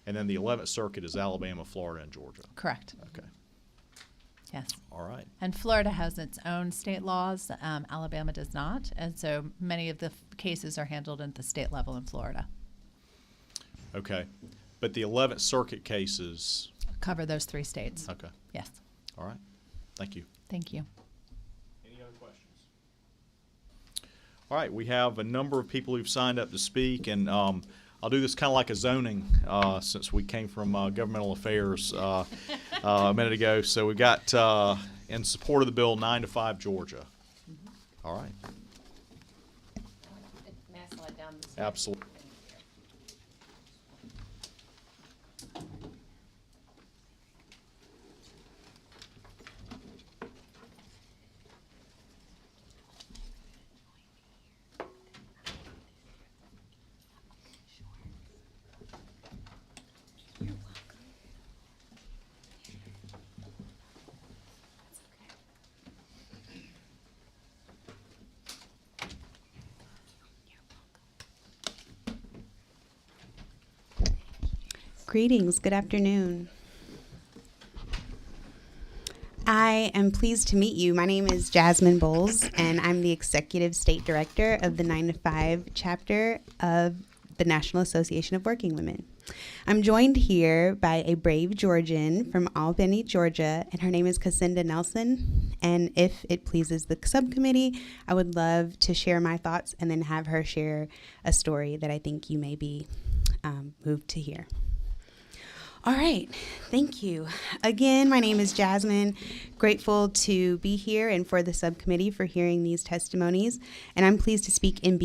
A: And then the 11th Circuit is Alabama, Florida, and Georgia.
H: Correct.
A: Okay,
H: Yes.
A: all right.
H: And Florida has its own state laws. Alabama does not. And so many of the cases are handled at the state level in Florida.
A: Okay, but the 11th Circuit cases,
H: Cover those three states.
A: okay,
H: Yes.
A: all right, thank you.
H: Thank you.
A: Any other questions? All right, we have a number of people who've signed up to speak, and I'll do this kind of like a zoning, since we came from governmental affairs a minute ago. So we've got in support of the bill 9 to 5 Georgia. All right, absolutely.
K: Greetings, good afternoon. I am pleased to meet you. My name is Jasmine Bowles, and I'm the Executive State Director of the 9 to 5 chapter of the National Association of Working Women. I'm joined here by a brave Georgian from Albany, Georgia, and her name is Cassandra Nelson. And if it pleases the subcommittee, I would love to share my thoughts and then have her share a story that I think you may be moved to hear. All right, thank you. Again, my name is Jasmine. Grateful to be here and for the subcommittee for hearing these testimonies. And I'm pleased to speak in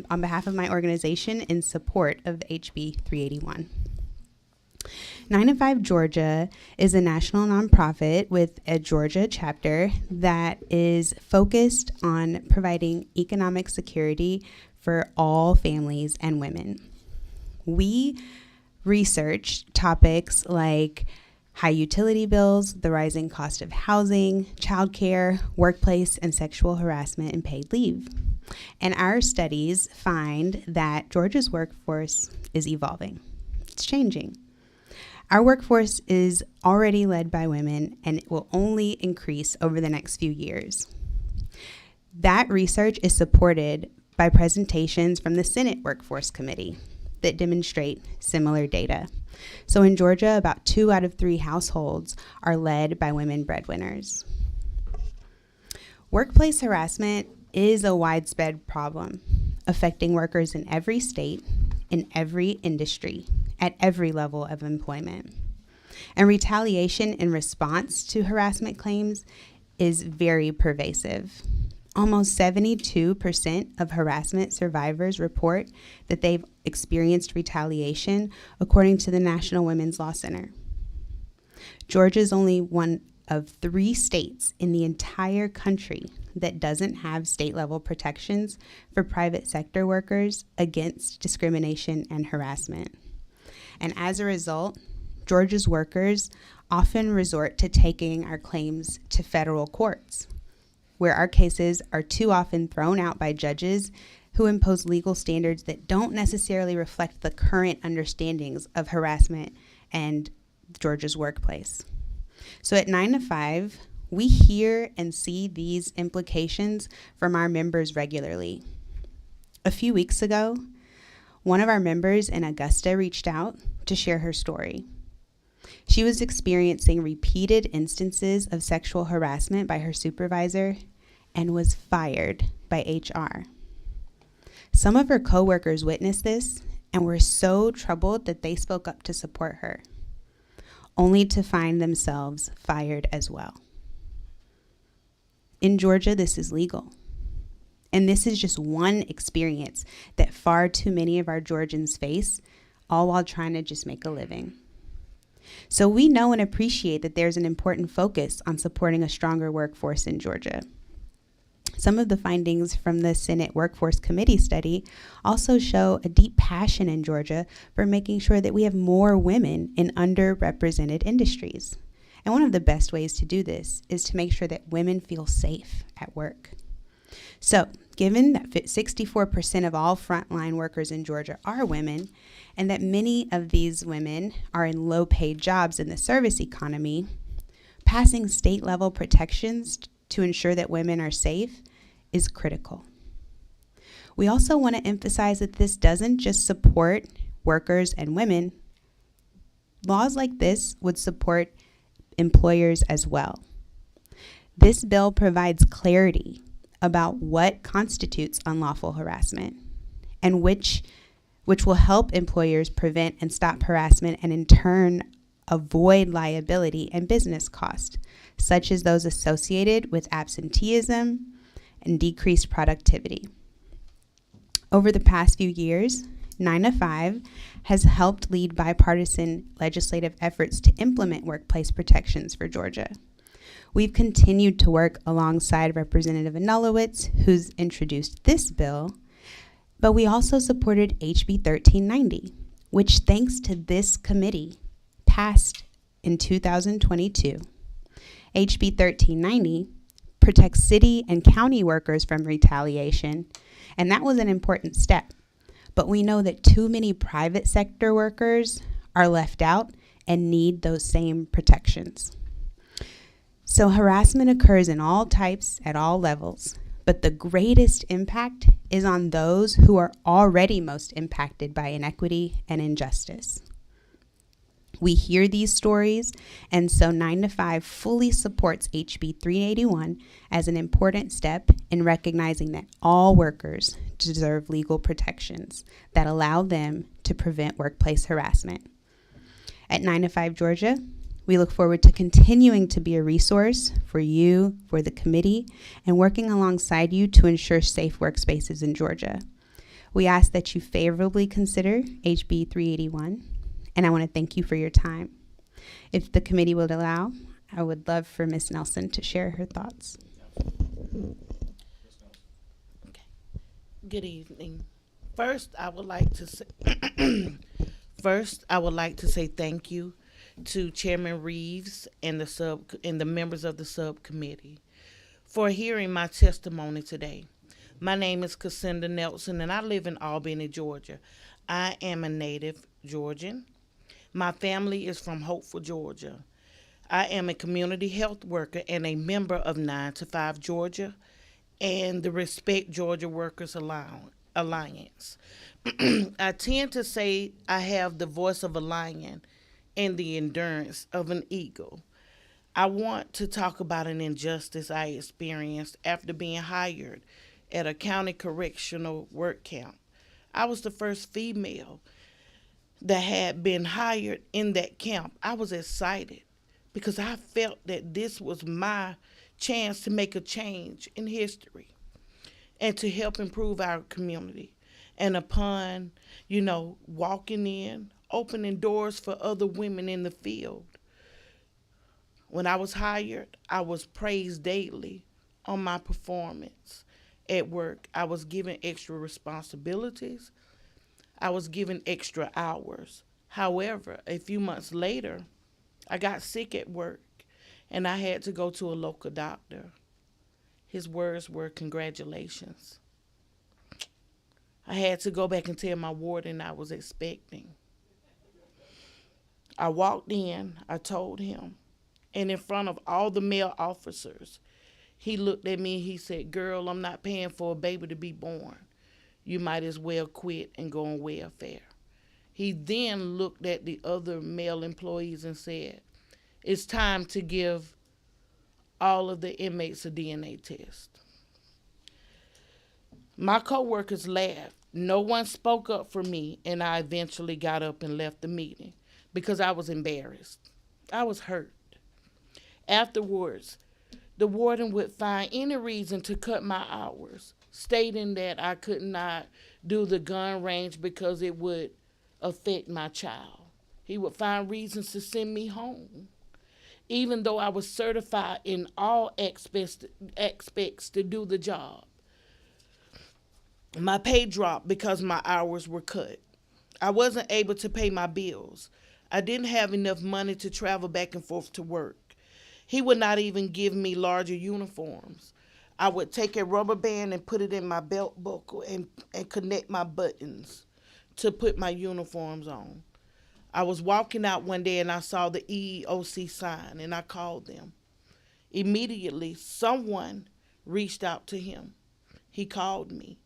K: on behalf of my organization in support of HB 381. 9 to 5 Georgia is a national nonprofit with a Georgia chapter that is focused on providing economic security for all families and women. We research topics like high utility bills, the rising cost of housing, childcare, workplace and sexual harassment, and paid leave. And our studies find that Georgia's workforce is evolving. It's changing. Our workforce is already led by women, and it will only increase over the next few years. That research is supported by presentations from the Senate Workforce Committee that demonstrate similar data. So in Georgia, about 2 out of 3 households are led by women breadwinners. Workplace harassment is a widespread problem affecting workers in every state, in every industry, at every level of employment. And retaliation in response to harassment claims is very pervasive. Almost 72% of harassment survivors report that they've experienced retaliation, according to the National Women's Law Center. Georgia is only one of 3 states in the entire country that doesn't have state-level protections for private sector workers against discrimination and harassment. And as a result, Georgia's workers often resort to taking our claims to federal courts, where our cases are too often thrown out by judges who impose legal standards that don't necessarily reflect the current understandings of harassment and Georgia's workplace. So at 9 to 5, we hear and see these implications from our members regularly. A few weeks ago, one of our members in Augusta reached out to share her story. She was experiencing repeated instances of sexual harassment by her supervisor and was fired by HR. Some of her coworkers witnessed this and were so troubled that they spoke up to support her, only to find themselves fired as well. In Georgia, this is legal. And this is just one experience that far too many of our Georgians face, all while trying to just make a living. So we know and appreciate that there's an important focus on supporting a stronger workforce in Georgia. Some of the findings from the Senate Workforce Committee study also show a deep passion in Georgia for making sure that we have more women in underrepresented industries. And one of the best ways to do this is to make sure that women feel safe at work. So, given that 64% of all frontline workers in Georgia are women, and that many of these women are in low-paid jobs in the service economy, passing state-level protections to ensure that women are safe is critical. We also want to emphasize that this doesn't just support workers and women. Laws like this would support employers as well. This bill provides clarity about what constitutes unlawful harassment and which will help employers prevent and stop harassment and in turn avoid liability and business costs, such as those associated with absenteeism and decreased productivity. Over the past few years, 9 to 5 has helped lead bipartisan legislative efforts to implement workplace protections for Georgia. We've continued to work alongside Representative Anulowicz, who's introduced this bill, but we also supported HB 1390, which, thanks to this committee, passed in 2022. HB 1390 protects city and county workers from retaliation, and that was an important step. But we know that too many private sector workers are left out and need those same protections. So harassment occurs in all types at all levels, but the greatest impact is on those who are already most impacted by inequity and injustice. We hear these stories, and so 9 to 5 fully supports HB 381 as an important step in recognizing that all workers deserve legal protections that allow them to prevent workplace harassment. At 9 to 5 Georgia, we look forward to continuing to be a resource for you, for the committee, and working alongside you to ensure safe workspaces in Georgia. We ask that you favorably consider HB 381, and I want to thank you for your time. If the committee would allow, I would love for Ms. Nelson to share her thoughts.
L: Good evening. First, I would like to say thank you to Chairman Reeves and the members of the subcommittee for hearing my testimony today. My name is Cassandra Nelson, and I live in Albany, Georgia. I am a native Georgian. My family is from Hopeful, Georgia. I am a community health worker and a member of 9 to 5 Georgia and the Respect Georgia Workers Alliance. I tend to say I have the voice of a lion and the endurance of an eagle. I want to talk about an injustice I experienced after being hired at a county correctional work camp. I was the first female that had been hired in that camp. I was excited because I felt that this was my chance to make a change in history and to help improve our community. And upon, walking in, opening doors for other women in the field, when I was hired, I was praised daily on my performance at work. I was given extra responsibilities. I was given extra hours. However, a few months later, I got sick at work and I had to go to a local doctor. His words were, "Congratulations." I had to go back and tell my warden I was expecting. I walked in, I told him, and in front of all the male officers, he looked at me, he said, "Girl, I'm not paying for a baby to be born. You might as well quit and go on welfare." He then looked at the other male employees and said, "It's time to give all of the inmates a DNA test." My coworkers laughed. No one spoke up for me, and I eventually got up and left the meeting because I was embarrassed. I was hurt. Afterwards, the warden would find any reason to cut my hours, stating that I could not do the gun range because it would affect my child. He would find reasons to send me home, even though I was certified in all aspects to do the job. My pay dropped because my hours were cut. I wasn't able to pay my bills. I didn't have enough money to travel back and forth to work. He would not even give me larger uniforms. I would take a rubber band and put it in my belt buckle and connect my buttons to put my uniforms on. I was walking out one day and I saw the EEOC sign and I called them. Immediately, someone reached out to him. He called me.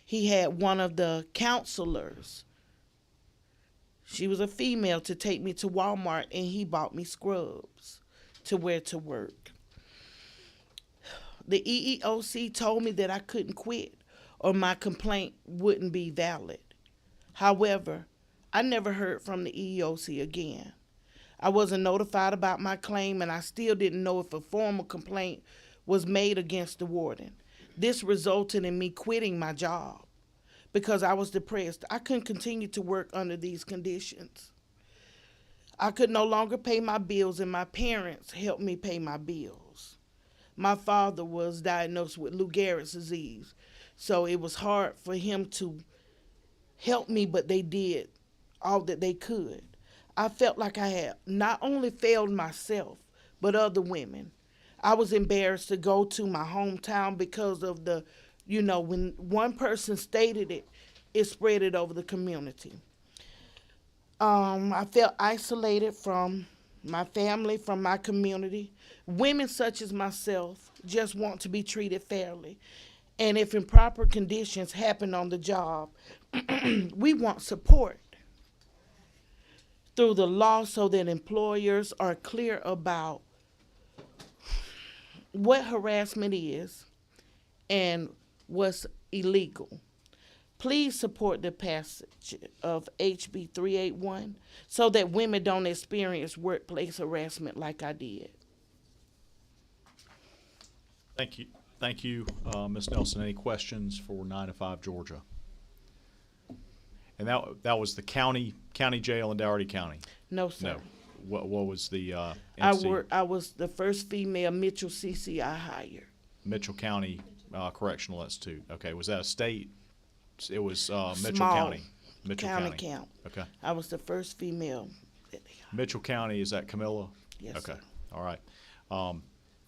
L: He had one of the counselors. She was a female, to take me to Walmart, and he bought me scrubs to wear to work. The EEOC told me that I couldn't quit or my complaint wouldn't be valid. However, I never heard from the EEOC again. I wasn't notified about my claim, and I still didn't know if a formal complaint was made against the warden. This resulted in me quitting my job because I was depressed. I couldn't continue to work under these conditions. I could no longer pay my bills, and my parents helped me pay my bills. My father was diagnosed with Lou Gehrig's disease, so it was hard for him to help me, but they did all that they could. I felt like I had not only failed myself, but other women. I was embarrassed to go to my hometown because of the, when one person stated it, it spread it over the community. I felt isolated from my family, from my community. Women such as myself just want to be treated fairly. And if improper conditions happen on the job, we want support through the law so that employers are clear about what harassment is and what's illegal. Please support the passage of HB 381 so that women don't experience workplace harassment like I did.
A: Thank you. Thank you, Ms. Nelson. Any questions for 9 to 5 Georgia? And that was the county jail in Dougherty County?
L: No, sir.
A: No. What was the
L: I
A: entity?
L: I was the first female Mitchell CCI hired.
A: Mitchell County Correctional Institute. Okay, was that a state? It was Mitchell
L: Small
A: County. Mitchell
L: county
A: County.
L: count.
A: Okay.
L: I was the first female that they hired.
A: Mitchell County, is that Camilla?
L: Yes,
A: Okay.
L: sir.
A: All right.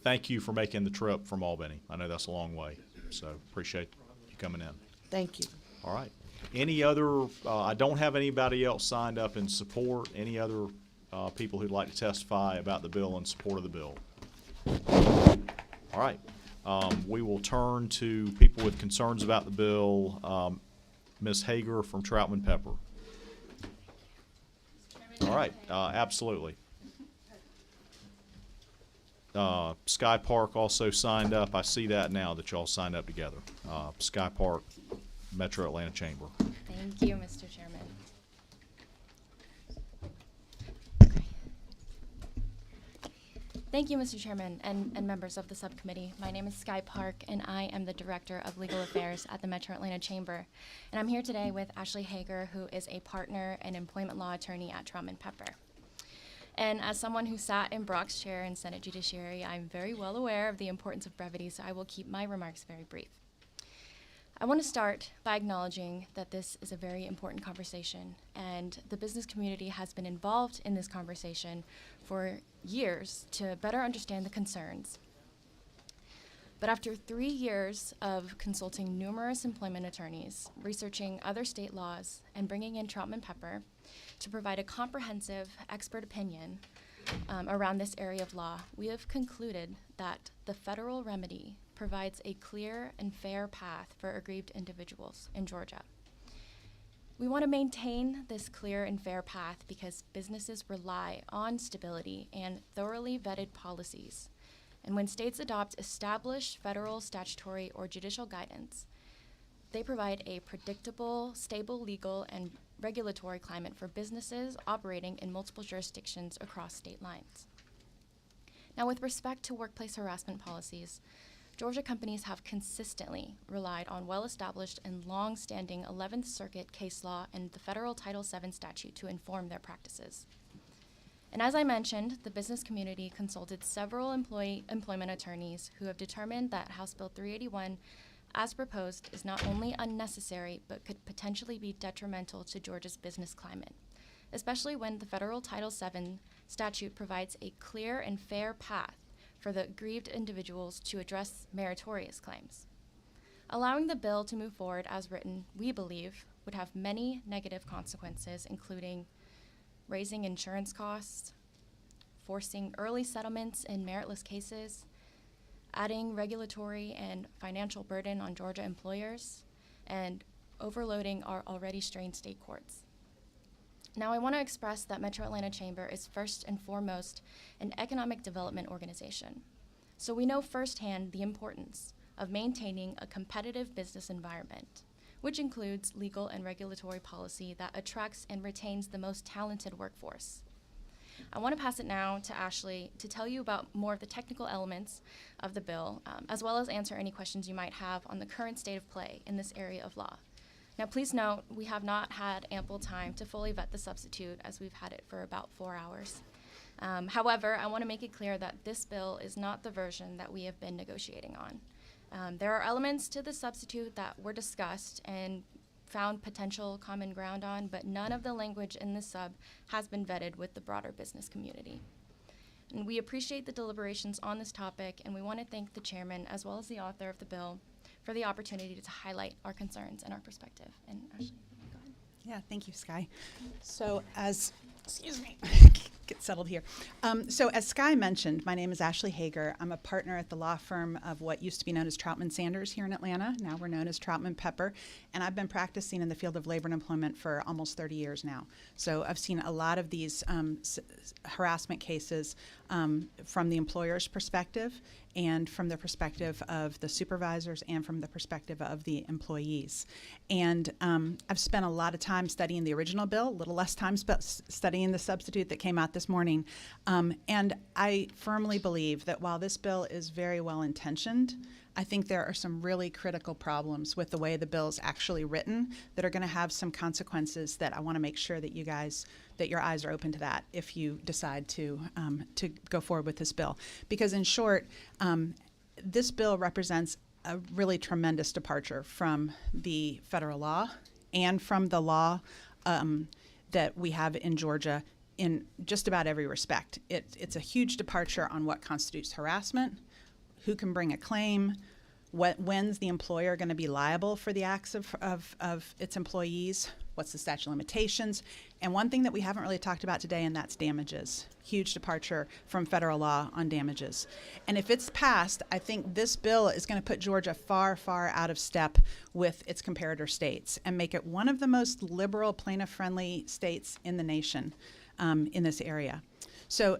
A: Thank you for making the trip from Albany. I know that's a long way, so appreciate you coming in.
L: Thank you.
A: All right. Any other, I don't have anybody else signed up in support. Any other people who'd like to testify about the bill in support of the bill? All right. We will turn to people with concerns about the bill. Ms. Hager from Troutman Pepper. All right, absolutely. Sky Park also signed up. I see that now that y'all signed up together. Sky Park, Metro Atlanta Chamber.
M: Thank you, Mr. Chairman. Thank you, Mr. Chairman, and members of the subcommittee. My name is Sky Park, and I am the Director of Legal Affairs at the Metro Atlanta Chamber. And I'm here today with Ashley Hager, who is a partner and employment law attorney at Troutman Pepper. And as someone who sat in Brock's chair in Senate Judiciary, I'm very well aware of the importance of brevity, so I will keep my remarks very brief. I want to start by acknowledging that this is a very important conversation, and the business community has been involved in this conversation for years to better understand the concerns. But after 3 years of consulting numerous employment attorneys, researching other state laws, and bringing in Troutman Pepper to provide a comprehensive expert opinion around this area of law, we have concluded that the federal remedy provides a clear and fair path for aggrieved individuals in Georgia. We want to maintain this clear and fair path because businesses rely on stability and thoroughly vetted policies. And when states adopt established federal, statutory, or judicial guidance, they provide a predictable, stable legal and regulatory climate for businesses operating in multiple jurisdictions across state lines. Now, with respect to workplace harassment policies, Georgia companies have consistently relied on well-established and long-standing 11th Circuit case law and the federal Title VII statute to inform their practices. And as I mentioned, the business community consulted several employment attorneys who have determined that House Bill 381, as proposed, is not only unnecessary, but could potentially be detrimental to Georgia's business climate, especially when the federal Title VII statute provides a clear and fair path for the aggrieved individuals to address meritorious claims. Allowing the bill to move forward as written, we believe, would have many negative consequences, including raising insurance costs, forcing early settlements in meritless cases, adding regulatory and financial burden on Georgia employers, and overloading our already strained state courts. Now, I want to express that Metro Atlanta Chamber is first and foremost an economic development organization. So we know firsthand the importance of maintaining a competitive business environment, which includes legal and regulatory policy that attracts and retains the most talented workforce. I want to pass it now to Ashley to tell you about more of the technical elements of the bill, as well as answer any questions you might have on the current state of play in this area of law. Now, please note, we have not had ample time to fully vet the substitute, as we've had it for about 4 hours. However, I want to make it clear that this bill is not the version that we have been negotiating on. There are elements to the substitute that were discussed and found potential common ground on, but none of the language in this sub has been vetted with the broader business community. And we appreciate the deliberations on this topic, and we want to thank the chairman, as well as the author of the bill, for the opportunity to highlight our concerns and our perspective. And Ashley, go ahead.
N: Yeah, thank you, Sky. So excuse me, get settled here. So as Sky mentioned, my name is Ashley Hager. I'm a partner at the law firm of what used to be known as Troutman Sanders here in Atlanta. Now we're known as Troutman Pepper. And I've been practicing in the field of labor and employment for almost 30 years now. So I've seen a lot of these harassment cases from the employer's perspective and from the perspective of the supervisors and from the perspective of the employees. And I've spent a lot of time studying the original bill, a little less time studying the substitute that came out this morning. And I firmly believe that while this bill is very well intentioned, I think there are some really critical problems with the way the bill is actually written that are going to have some consequences that I want to make sure that that your eyes are open to that if you decide to go forward with this bill. Because in short, this bill represents a really tremendous departure from the federal law and from the law that we have in Georgia in just about every respect. It's a huge departure on what constitutes harassment, who can bring a claim, when's the employer going to be liable for the acts of its employees, what's the statute of limitations, and one thing that we haven't really talked about today, and that's damages. Huge departure from federal law on damages. And if it's passed, I think this bill is going to put Georgia far, far out of step with its comparator states and make it one of the most liberal, plaintiff-friendly states in the nation in this area. So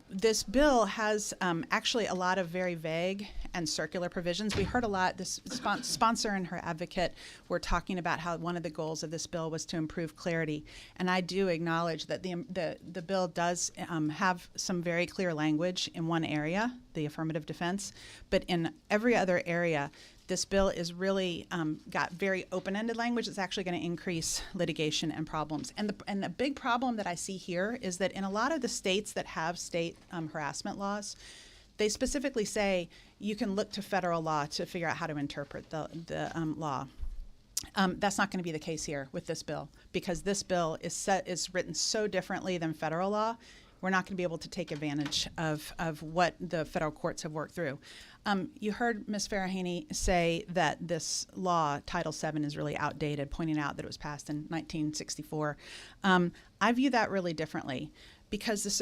N: this bill has actually a lot of very vague and circular provisions. We heard a lot, this sponsor and her advocate were talking about how one of the goals of this bill was to improve clarity. And I do acknowledge that the bill does have some very clear language in one area, the affirmative defense, but in every other area, this bill is really got very open-ended language that's actually going to increase litigation and problems. And the big problem that I see here is that in a lot of the states that have state harassment laws, they specifically say you can look to federal law to figure out how to interpret the law. That's not going to be the case here with this bill, because this bill is written so differently than federal law. We're not going to be able to take advantage of what the federal courts have worked through. You heard Ms. Farahany say that this law, Title VII, is really outdated, pointing out that it was passed in 1964. I view that really differently, because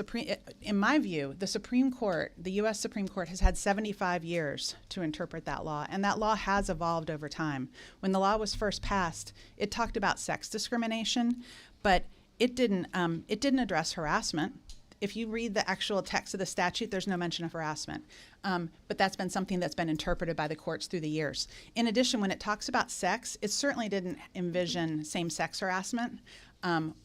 N: in my view, the Supreme Court, the U.S. Supreme Court, has had 75 years to interpret that law, and that law has evolved over time. When the law was first passed, it talked about sex discrimination, but it didn't address harassment. If you read the actual text of the statute, there's no mention of harassment. But that's been something that's been interpreted by the courts through the years. In addition, when it talks about sex, it certainly didn't envision same-sex harassment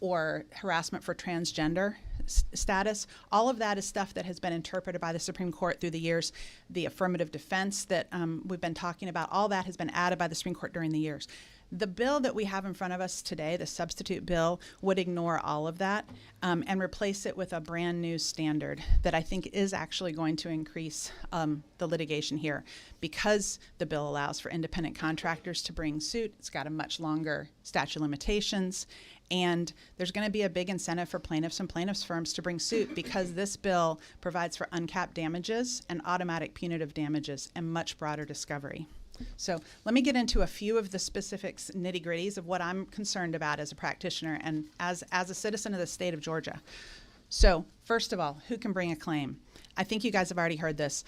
N: or harassment for transgender status. All of that is stuff that has been interpreted by the Supreme Court through the years. The affirmative defense that we've been talking about, all that has been added by the Supreme Court during the years. The bill that we have in front of us today, the substitute bill, would ignore all of that and replace it with a brand new standard that I think is actually going to increase the litigation here. Because the bill allows for independent contractors to bring suit, it's got a much longer statute of limitations, and there's going to be a big incentive for plaintiffs and plaintiffs' firms to bring suit, because this bill provides for uncapped damages and automatic punitive damages and much broader discovery. So let me get into a few of the specifics, nitty-gritties of what I'm concerned about as a practitioner and as a citizen of the state of Georgia. So first of all, who can bring a claim? I think you guys have already heard this.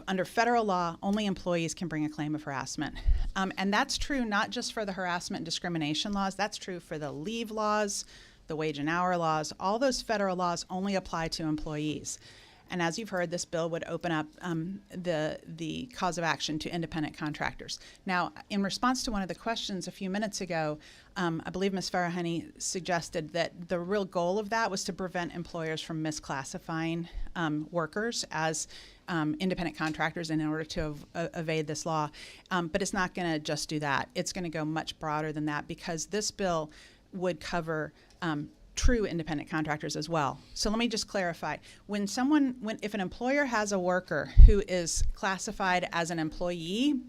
N: Under federal law, only employees can bring a claim of harassment. And that's true not just for the harassment and discrimination laws, that's true for the leave laws, the wage and hour laws. All those federal laws only apply to employees. And as you've heard, this bill would open up the cause of action to independent contractors. Now, in response to one of the questions a few minutes ago, I believe Ms. Farahany suggested that the real goal of that was to prevent employers from misclassifying workers as independent contractors in order to evade this law. But it's not going to just do that. It's going to go much broader than that, because this bill would cover true independent contractors as well. So let me just clarify. If an employer has a worker who is classified as an employee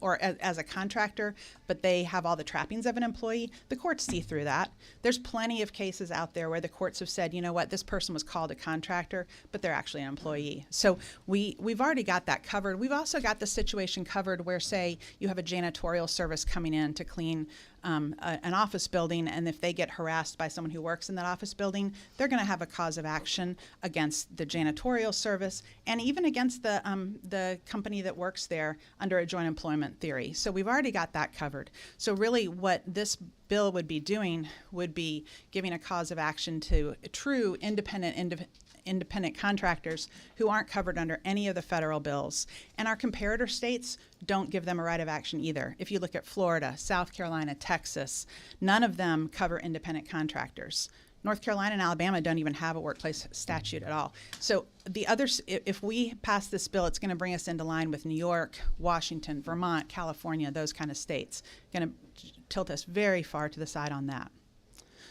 N: or as a contractor, but they have all the trappings of an employee, the courts see through that. There's plenty of cases out there where the courts have said, you know what, this person was called a contractor, but they're actually an employee. So we've already got that covered. We've also got the situation covered where, say, you have a janitorial service coming in to clean an office building, and if they get harassed by someone who works in that office building, they're going to have a cause of action against the janitorial service and even against the company that works there under a joint employment theory. So we've already got that covered. So really what this bill would be doing would be giving a cause of action to true independent contractors who aren't covered under any of the federal bills. And our comparator states don't give them a right of action either. If you look at Florida, South Carolina, Texas, none of them cover independent contractors. North Carolina and Alabama don't even have a workplace statute at all. So the others, if we pass this bill, it's going to bring us into line with New York, Washington, Vermont, California, those kind of states. Going to tilt us very far to the side on that.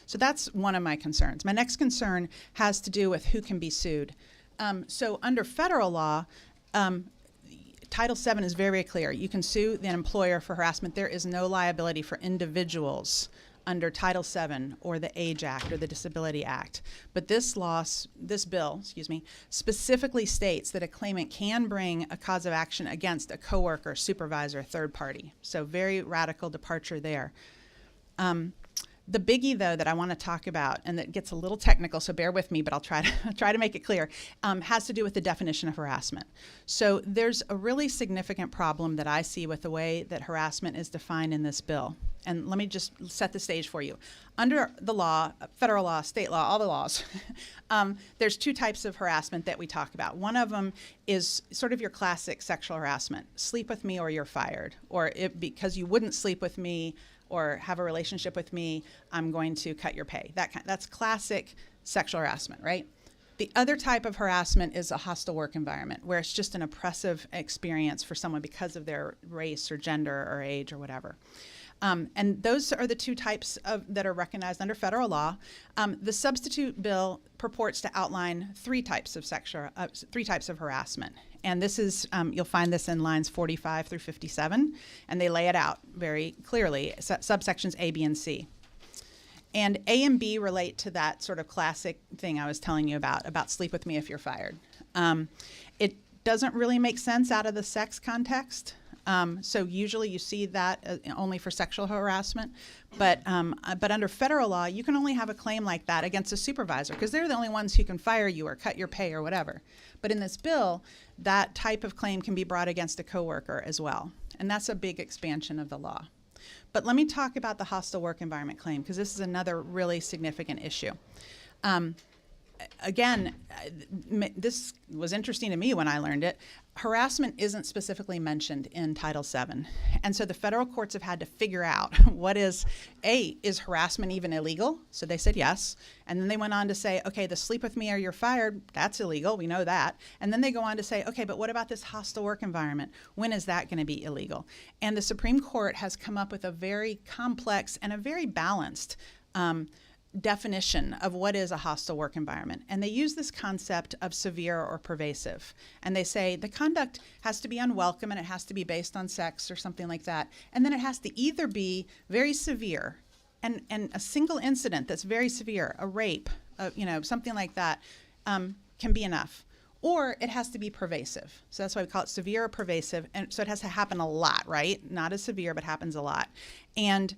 N: So that's one of my concerns. My next concern has to do with who can be sued. So under federal law, Title VII is very, very clear. You can sue the employer for harassment. There is no liability for individuals under Title VII or the Age Act or the Disability Act. But this bill, specifically states that a claimant can bring a cause of action against a coworker, supervisor, third party. So very radical departure there. The biggie, though, that I want to talk about, and that gets a little technical, so bear with me, but I'll try to make it clear, has to do with the definition of harassment. So there's a really significant problem that I see with the way that harassment is defined in this bill. And let me just set the stage for you. Under the law, federal law, state law, all the laws, there's two types of harassment that we talk about. One of them is sort of your classic sexual harassment. Sleep with me or you're fired. Or because you wouldn't sleep with me or have a relationship with me, I'm going to cut your pay. That's classic sexual harassment, right? The other type of harassment is a hostile work environment, where it's just an oppressive experience for someone because of their race or gender or age or whatever. And those are the two types that are recognized under federal law. The substitute bill purports to outline three types of harassment. And this is, you'll find this in lines 45 through 57, and they lay it out very clearly, subsections A, B, and C. And A and B relate to that sort of classic thing I was telling you about sleep with me if you're fired. It doesn't really make sense out of the sex context. So usually you see that only for sexual harassment, but under federal law, you can only have a claim like that against a supervisor because they're the only ones who can fire you or cut your pay or whatever. But in this bill, that type of claim can be brought against a coworker as well, and that's a big expansion of the law. But let me talk about the hostile work environment claim because this is another really significant issue. Again, this was interesting to me when I learned it. Harassment isn't specifically mentioned in Title VII. And so the federal courts have had to figure out is harassment even illegal? So they said yes. And then they went on to say, okay, the sleep with me or you're fired, that's illegal. We know that. And then they go on to say, okay, but what about this hostile work environment? When is that going to be illegal? And the Supreme Court has come up with a very complex and a very balanced definition of what is a hostile work environment. And they use this concept of severe or pervasive. And they say the conduct has to be unwelcome and it has to be based on sex or something like that. And then it has to either be very severe and a single incident that's very severe, a rape, something like that, can be enough. Or it has to be pervasive. So that's why we call it severe or pervasive. And so it has to happen a lot, right? Not as severe, but happens a lot. And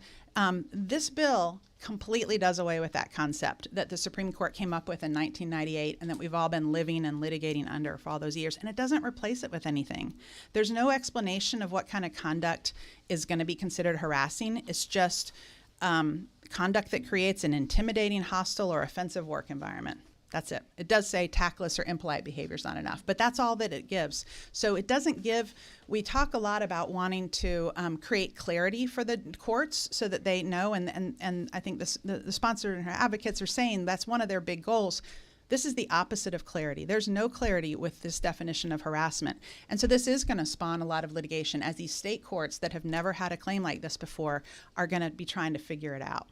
N: this bill completely does away with that concept that the Supreme Court came up with in 1998 and that we've all been living and litigating under for all those years. And it doesn't replace it with anything. There's no explanation of what kind of conduct is going to be considered harassing. It's just conduct that creates an intimidating, hostile, or offensive work environment. That's it. It does say tactless or impolite behavior is not enough, but that's all that it gives. So it doesn't give, we talk a lot about wanting to create clarity for the courts so that they know, and I think the sponsor and her advocates are saying that's one of their big goals. This is the opposite of clarity. There's no clarity with this definition of harassment. And so this is going to spawn a lot of litigation as these state courts that have never had a claim like this before are going to be trying to figure it out.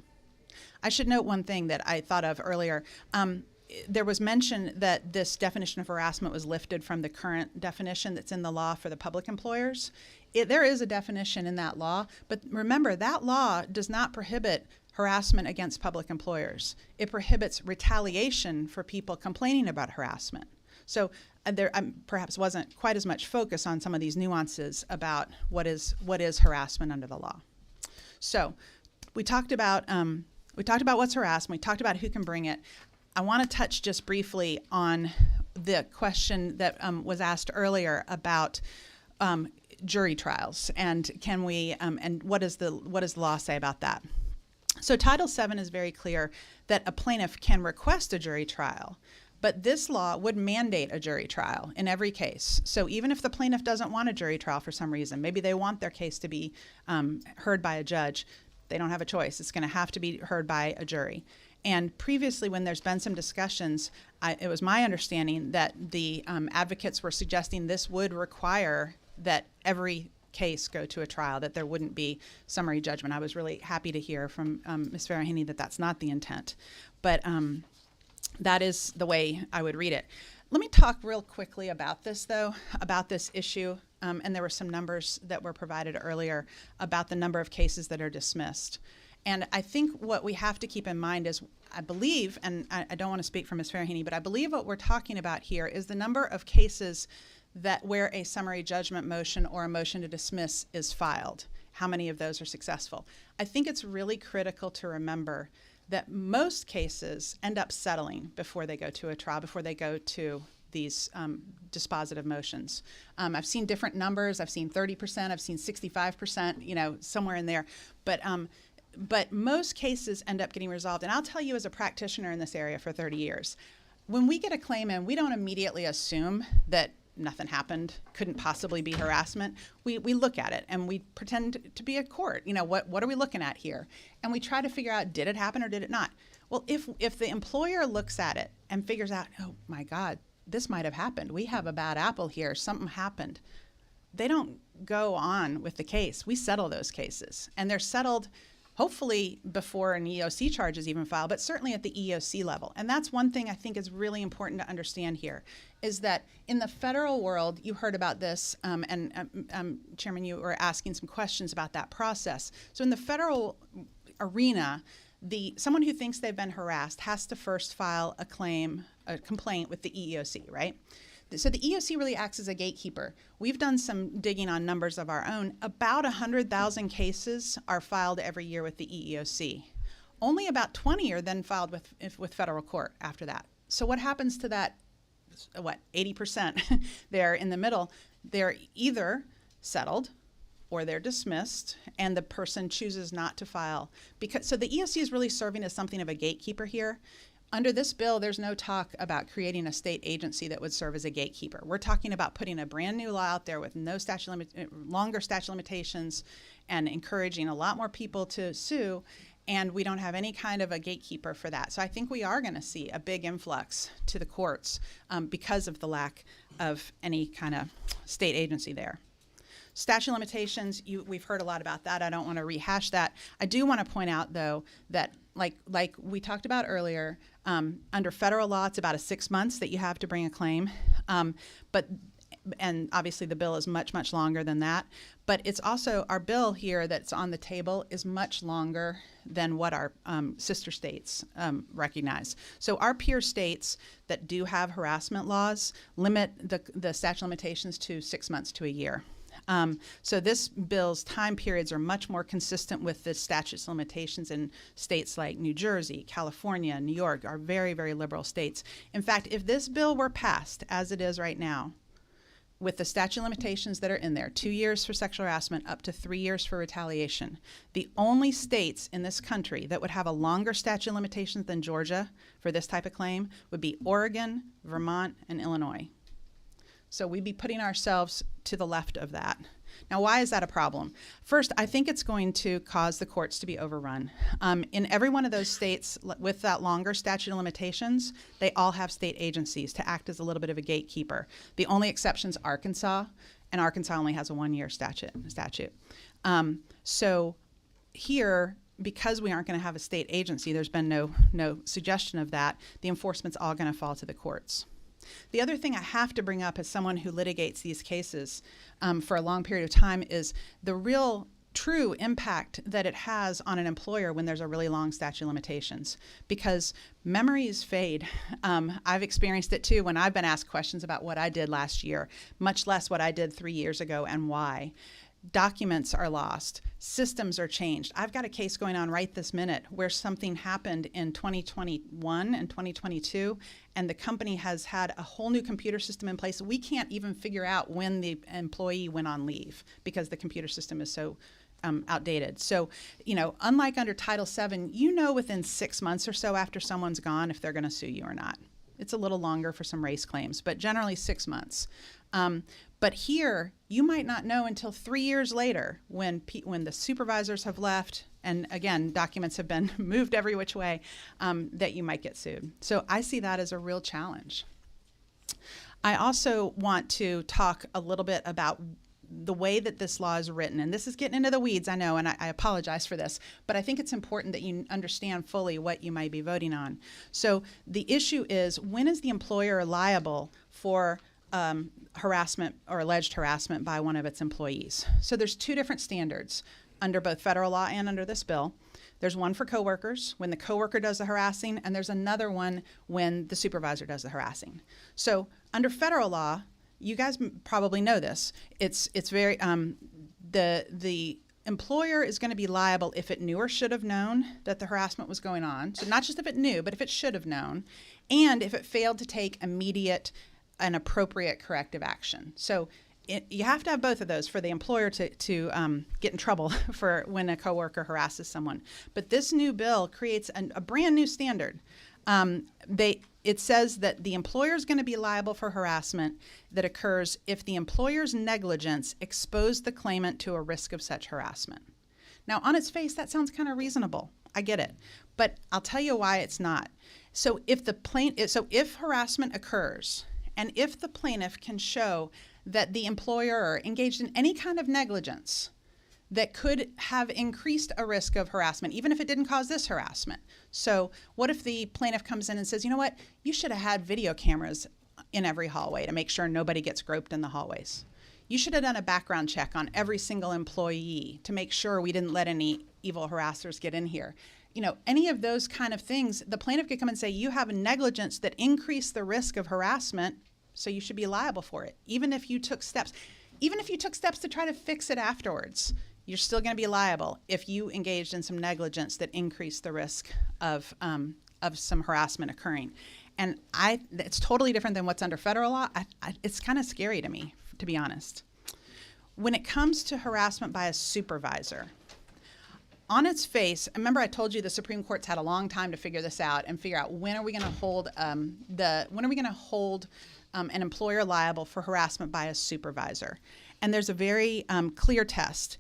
N: I should note one thing that I thought of earlier. There was mention that this definition of harassment was lifted from the current definition that's in the law for the public employers. There is a definition in that law, but remember, that law does not prohibit harassment against public employers. It prohibits retaliation for people complaining about harassment. So there perhaps wasn't quite as much focus on some of these nuances about what is harassment under the law. So we talked about what's harassment. We talked about who can bring it. I want to touch just briefly on the question that was asked earlier about jury trials and can we and what does the law say about that? So Title VII is very clear that a plaintiff can request a jury trial, but this law would mandate a jury trial in every case. So even if the plaintiff doesn't want a jury trial for some reason, maybe they want their case to be heard by a judge, They don't have a choice. It's going to have to be heard by a jury. And previously, when there's been some discussions, it was my understanding that the advocates were suggesting this would require that every case go to a trial, that there wouldn't be summary judgment. I was really happy to hear from Ms. Farahany that that's not the intent. But that is the way I would read it. Let me talk real quickly about this, though, about this issue. And there were some numbers that were provided earlier about the number of cases that are dismissed. And I think what we have to keep in mind is, I believe, and I don't want to speak for Ms. Farahany, but I believe what we're talking about here is the number of cases that where a summary judgment motion or a motion to dismiss is filed. How many of those are successful? I think it's really critical to remember that most cases end up settling before they go to a trial, before they go to these dispositive motions. I've seen different numbers. I've seen 30%, I've seen 65%, somewhere in there. But most cases end up getting resolved. And I'll tell you, as a practitioner in this area for 30 years, when we get a claim in, we don't immediately assume that nothing happened, couldn't possibly be harassment. We look at it and we pretend to be a court. What are we looking at here? And we try to figure out, did it happen or did it not? Well, if the employer looks at it and figures out, oh my God, this might have happened. We have a bad apple here. Something happened. They don't go on with the case. We settle those cases. And they're settled hopefully before an EEOC charge is even filed, but certainly at the EEOC level. And that's one thing I think is really important to understand here, is that in the federal world, you heard about this, and Chairman, you were asking some questions about that process. So in the federal arena, someone who thinks they've been harassed has to first file a complaint with the EEOC, right? So the EEOC really acts as a gatekeeper. We've done some digging on numbers of our own. About 100,000 cases are filed every year with the EEOC. Only about 20 are then filed with federal court after that. So what happens to that, 80% there in the middle? They're either settled or they're dismissed, and the person chooses not to file. So the EEOC is really serving as something of a gatekeeper here. Under this bill, there's no talk about creating a state agency that would serve as a gatekeeper. We're talking about putting a brand new law out there with no longer statute limitations and encouraging a lot more people to sue, and we don't have any kind of a gatekeeper for that. So I think we are going to see a big influx to the courts because of the lack of any kind of state agency there. Statute of limitations, we've heard a lot about that. I don't want to rehash that. I do want to point out, though, that like we talked about earlier, under federal law, it's about 6 months that you have to bring a claim. And obviously the bill is much, much longer than that. But it's also, our bill here that's on the table is much longer than what our sister states recognize. So our peer states that do have harassment laws limit the statute of limitations to 6 months to a year. So this bill's time periods are much more consistent with the statutes of limitations in states like New Jersey, California, New York, are very, very liberal states. In fact, if this bill were passed as it is right now, with the statute of limitations that are in there, 2 years for sexual harassment, up to 3 years for retaliation, the only states in this country that would have a longer statute of limitations than Georgia for this type of claim would be Oregon, Vermont, and Illinois. So we'd be putting ourselves to the left of that. Now, why is that a problem? First, I think it's going to cause the courts to be overrun. In every one of those states with that longer statute of limitations, they all have state agencies to act as a little bit of a gatekeeper. The only exception's Arkansas, and Arkansas only has a 1-year statute. So here, because we aren't going to have a state agency, there's been no suggestion of that, the enforcement's all going to fall to the courts. The other thing I have to bring up as someone who litigates these cases for a long period of time is the real true impact that it has on an employer when there's a really long statute of limitations, because memories fade. I've experienced it too when I've been asked questions about what I did last year, much less what I did 3 years ago and why. Documents are lost. Systems are changed. I've got a case going on right this minute where something happened in 2021 and 2022, and the company has had a whole new computer system in place. We can't even figure out when the employee went on leave because the computer system is so outdated. So, unlike under Title VII, within 6 months or so after someone's gone if they're going to sue you or not. It's a little longer for some race claims, but generally 6 months. But here, you might not know until 3 years later when the supervisors have left and again, documents have been moved every which way, that you might get sued. So I see that as a real challenge. I also want to talk a little bit about the way that this law is written, and this is getting into the weeds, I know, and I apologize for this, but I think it's important that you understand fully what you might be voting on. So the issue is, when is the employer liable for harassment or alleged harassment by one of its employees? So there's two different standards under both federal law and under this bill. There's one for coworkers, when the coworker does the harassing, and there's another one when the supervisor does the harassing. So under federal law, you guys probably know this. It's very the employer is going to be liable if it knew or should have known that the harassment was going on. So not just if it knew, but if it should have known, and if it failed to take immediate and appropriate corrective action. So you have to have both of those for the employer to get in trouble for when a coworker harasses someone. But this new bill creates a brand new standard. It says that the employer is going to be liable for harassment that occurs if the employer's negligence exposed the claimant to a risk of such harassment. Now, on its face, that sounds kind of reasonable. I get it. But I'll tell you why it's not. So if harassment occurs, and if the plaintiff can show that the employer engaged in any kind of negligence that could have increased a risk of harassment, even if it didn't cause this harassment. So what if the plaintiff comes in and says, you know what, you should have had video cameras in every hallway to make sure nobody gets groped in the hallways. You should have done a background check on every single employee to make sure we didn't let any evil harassers get in here. You know, any of those kind of things, the plaintiff could come and say, you have a negligence that increased the risk of harassment, so you should be liable for it. Even if you took steps to try to fix it afterwards, you're still going to be liable if you engaged in some negligence that increased the risk of some harassment occurring. And it's totally different than what's under federal law. It's kind of scary to me, to be honest. When it comes to harassment by a supervisor, on its face, remember I told you the Supreme Court's had a long time to figure this out and figure out when are we going to hold an employer liable for harassment by a supervisor. And there's a very clear test.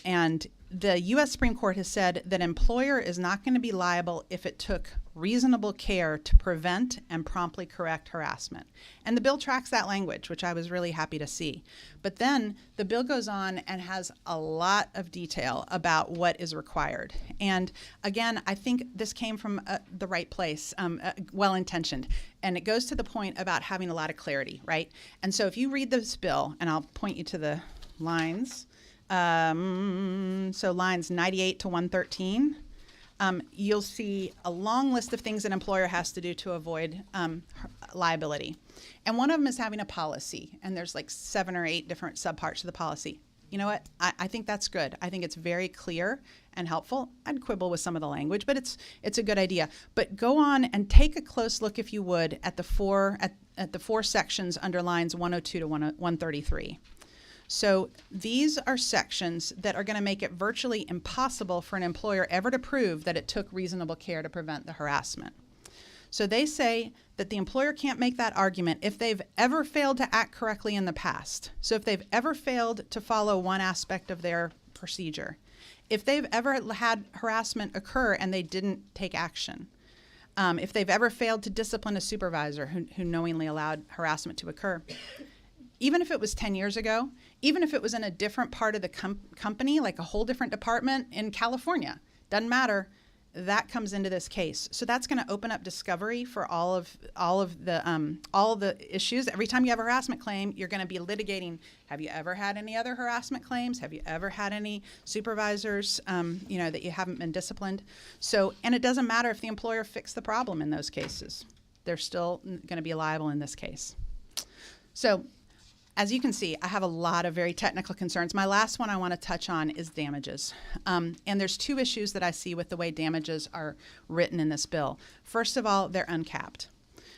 N: And the U.S. Supreme Court has said that employer is not going to be liable if it took reasonable care to prevent and promptly correct harassment. And the bill tracks that language, which I was really happy to see. But then the bill goes on and has a lot of detail about what is required. And again, I think this came from the right place, well-intentioned. And it goes to the point about having a lot of clarity, right? And so if you read this bill, and I'll point you to the lines, so lines 98 to 113, you'll see a long list of things an employer has to do to avoid liability. And one of them is having a policy, and there's like 7 or 8 different subparts of the policy. You know what? I think that's good. I think it's very clear and helpful. I'd quibble with some of the language, but it's a good idea. But go on and take a close look, if you would, at the four sections under lines 102 to 133. So these are sections that are going to make it virtually impossible for an employer ever to prove that it took reasonable care to prevent the harassment. So they say that the employer can't make that argument if they've ever failed to act correctly in the past. So if they've ever failed to follow one aspect of their procedure, if they've ever had harassment occur and they didn't take action, if they've ever failed to discipline a supervisor who knowingly allowed harassment to occur, even if it was 10 years ago, even if it was in a different part of the company, like a whole different department in California, doesn't matter, that comes into this case. So that's going to open up discovery for all of the issues. Every time you have a harassment claim, you're going to be litigating, have you ever had any other harassment claims? Have you ever had any supervisors, that you haven't been disciplined? So, and it doesn't matter if the employer fixed the problem in those cases. They're still going to be liable in this case. So, as you can see, I have a lot of very technical concerns. My last one I want to touch on is damages. And there's 2 issues that I see with the way damages are written in this bill. First of all, they're uncapped.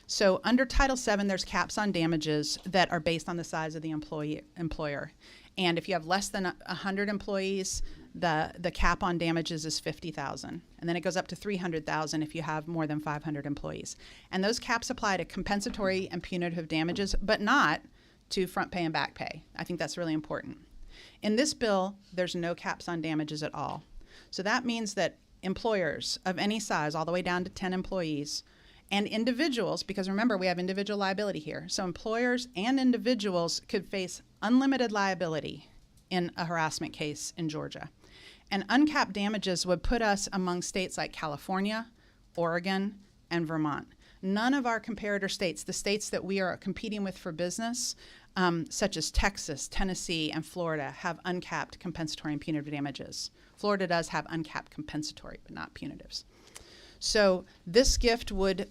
N: So under Title VII, there's caps on damages that are based on the size of the employer. And if you have less than 100 employees, the cap on damages is $50,000. And then it goes up to $300,000 if you have more than 500 employees. And those caps apply to compensatory and punitive damages, but not to front pay and back pay. I think that's really important. In this bill, there's no caps on damages at all. So that means that employers of any size, all the way down to 10 employees, and individuals, because remember, we have individual liability here. So employers and individuals could face unlimited liability in a harassment case in Georgia. And uncapped damages would put us among states like California, Oregon, and Vermont. None of our comparator states, the states that we are competing with for business, such as Texas, Tennessee, and Florida, have uncapped compensatory and punitive damages. Florida does have uncapped compensatory, but not punitives. So this gift would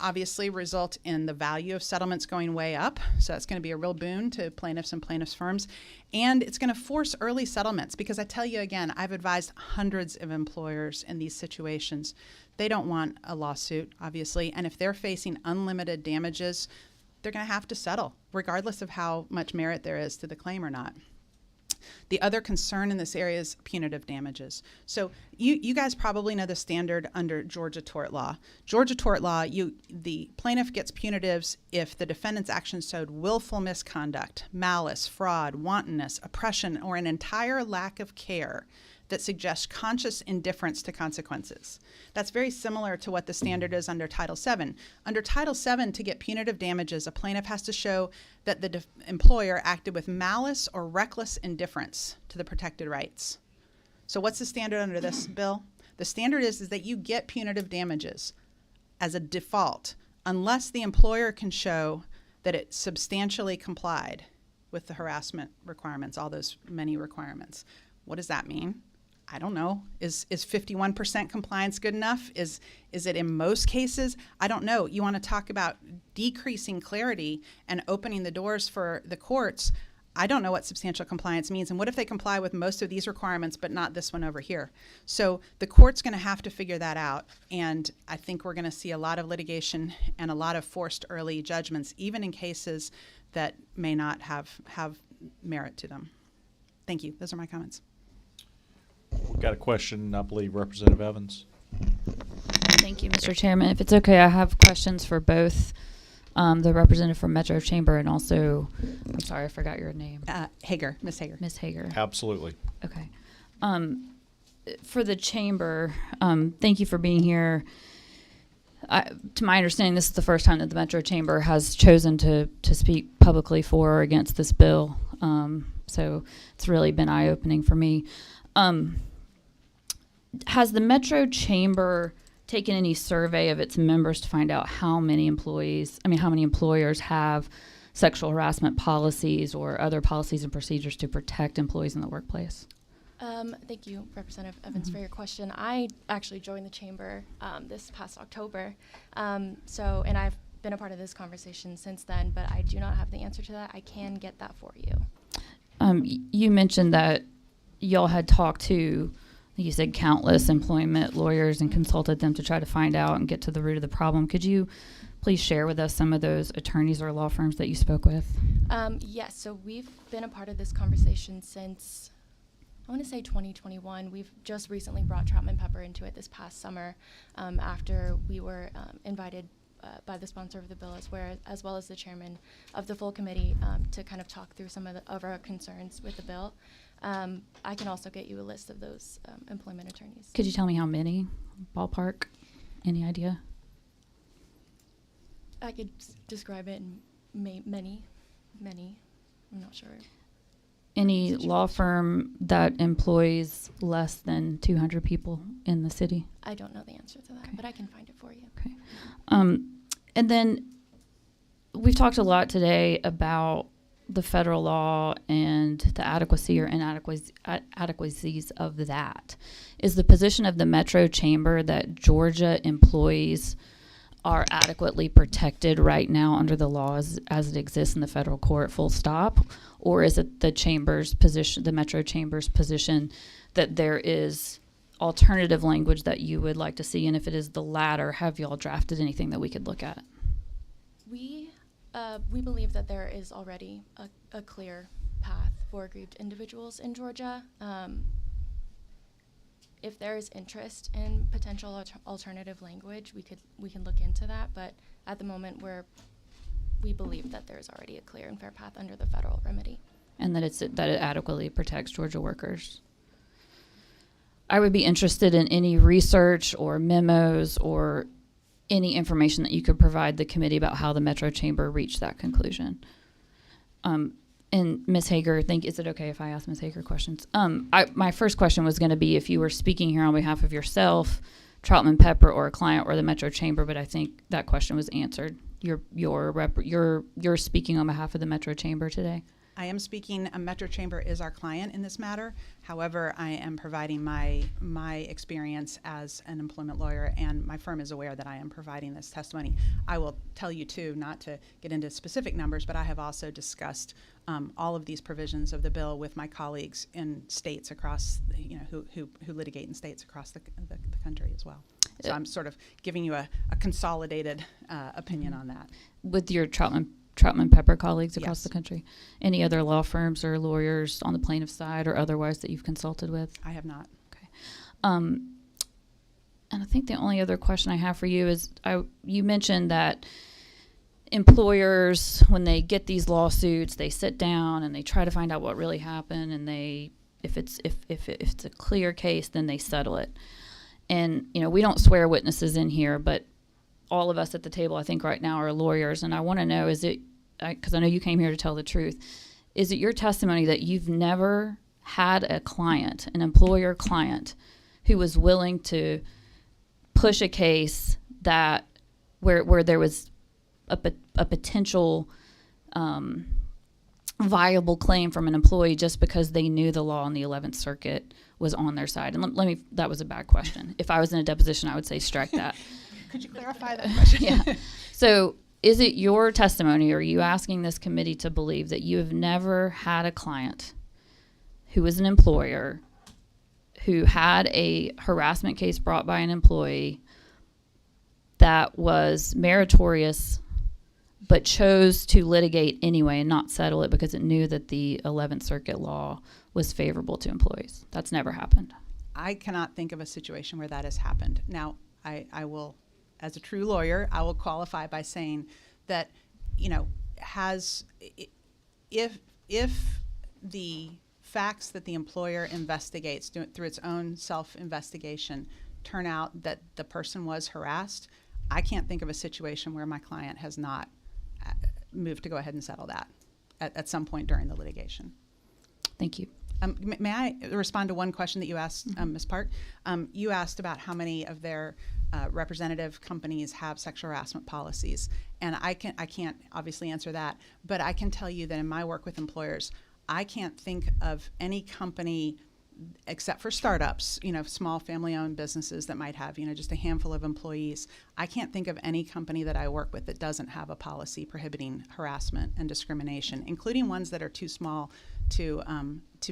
N: obviously result in the value of settlements going way up. So that's going to be a real boon to plaintiffs and plaintiffs' firms. And it's going to force early settlements, because I tell you again, I've advised hundreds of employers in these situations. They don't want a lawsuit, obviously. And if they're facing unlimited damages, they're going to have to settle, regardless of how much merit there is to the claim or not. The other concern in this area is punitive damages. So you guys probably know the standard under Georgia tort law. Georgia tort law, the plaintiff gets punitives if the defendant's actions showed willful misconduct, malice, fraud, wantonness, oppression, or an entire lack of care that suggests conscious indifference to consequences. That's very similar to what the standard is under Title VII. Under Title VII, to get punitive damages, a plaintiff has to show that the employer acted with malice or reckless indifference to the protected rights. So what's the standard under this bill? The standard is that you get punitive damages as a default unless the employer can show that it substantially complied with the harassment requirements, all those many requirements. What does that mean? I don't know. Is 51% compliance good enough? Is it in most cases? I don't know. You want to talk about decreasing clarity and opening the doors for the courts. I don't know what substantial compliance means. And what if they comply with most of these requirements, but not this one over here? So the court's going to have to figure that out. And I think we're going to see a lot of litigation and a lot of forced early judgments, even in cases that may not have merit to them. Thank you. Those are my comments.
A: We've got a question, I believe, Representative Evans.
O: Thank you, Mr. Chairman. If it's okay, I have questions for both the representative from Metro Chamber and also, I'm sorry, I forgot your name.
N: Hager, Ms. Hager.
O: Ms. Hager.
A: Absolutely.
O: Okay. For the chamber, thank you for being here. To my understanding, this is the first time that the Metro Chamber has chosen to speak publicly for or against this bill. So it's really been eye-opening for me. Has the Metro Chamber taken any survey of its members to find out how many employers have sexual harassment policies or other policies and procedures to protect employees in the workplace?
M: Thank you, Representative Evans, for your question. I actually joined the chamber this past October, and I've been a part of this conversation since then, but I do not have the answer to that. I can get that for you.
O: You mentioned that y'all had talked to, you said, countless employment lawyers and consulted them to try to find out and get to the root of the problem. Could you please share with us some of those attorneys or law firms that you spoke with?
M: Yes, so we've been a part of this conversation since, I want to say 2021. We've just recently brought Troutman Pepper into it this past summer after we were invited by the sponsor of the bill as well as the chairman of the full committee to kind of talk through some of our concerns with the bill. I can also get you a list of those employment attorneys.
O: Could you tell me how many? Ballpark? Any idea?
M: I could describe it in many. I'm not sure.
O: Any law firm that employs less than 200 people in the city?
M: I don't know the answer to that,
O: okay,
M: but I can find it for you.
O: Okay. And then we've talked a lot today about the federal law and the adequacy or inadequacies of that. Is the position of the Metro Chamber that Georgia employees are adequately protected right now under the laws as it exists in the federal court, full stop? Or is it the chamber's position, the Metro Chamber's position, that there is alternative language that you would like to see? And if it is the latter, have y'all drafted anything that we could look at?
M: We believe that there is already a clear path for aggrieved individuals in Georgia. If there is interest in potential alternative language, we can look into that. But at the moment, we believe that there is already a clear and fair path under the federal remedy.
O: And that it adequately protects Georgia workers. I would be interested in any research or memos or any information that you could provide the committee about how the Metro Chamber reached that conclusion. And Ms. Hager, is it okay if I ask Ms. Hager questions? My first question was going to be if you were speaking here on behalf of yourself, Troutman Pepper, or a client, or the Metro Chamber, but I think that question was answered. You're speaking on behalf of the Metro Chamber today.
N: I am speaking, Metro Chamber is our client in this matter. However, I am providing my experience as an employment lawyer, and my firm is aware that I am providing this testimony. I will tell you too, not to get into specific numbers, but I have also discussed all of these provisions of the bill with my colleagues in states across, who litigate in states across the country as well. So I'm sort of giving you a consolidated opinion on that.
O: With your Troutman Pepper colleagues across
N: Yes.
O: the country. Any other law firms or lawyers on the plaintiff side or otherwise that you've consulted with?
N: I have not.
O: Okay. And I think the only other question I have for you is, you mentioned that employers, when they get these lawsuits, they sit down and they try to find out what really happened, and if it's a clear case, then they settle it. And we don't swear witnesses in here, but all of us at the table, I think right now, are lawyers, and I want to know, because I know you came here to tell the truth, is it your testimony that you've never had a client, an employer client, who was willing to push a case that where there was a potential viable claim from an employee just because they knew the law in the 11th Circuit was on their side? And that was a bad question. If I was in a deposition, I would say strike that.
N: Could you clarify that question?
O: Yeah. So is it your testimony, or are you asking this committee to believe that you have never had a client who was an employer who had a harassment case brought by an employee that was meritorious but chose to litigate anyway and not settle it because it knew that the 11th Circuit law was favorable to employees? That's never happened.
N: I cannot think of a situation where that has happened. Now, I will, as a true lawyer, I will qualify by saying that, if the facts that the employer investigates through its own self-investigation turn out that the person was harassed, I can't think of a situation where my client has not moved to go ahead and settle that at some point during the litigation.
O: Thank you.
N: May I respond to one question that you asked, Ms. Park? You asked about how many of their representative companies have sexual harassment policies, and I can't obviously answer that, but I can tell you that in my work with employers, I can't think of any company, except for startups, small family-owned businesses that might have, just a handful of employees. I can't think of any company that I work with that doesn't have a policy prohibiting harassment and discrimination, including ones that are too small to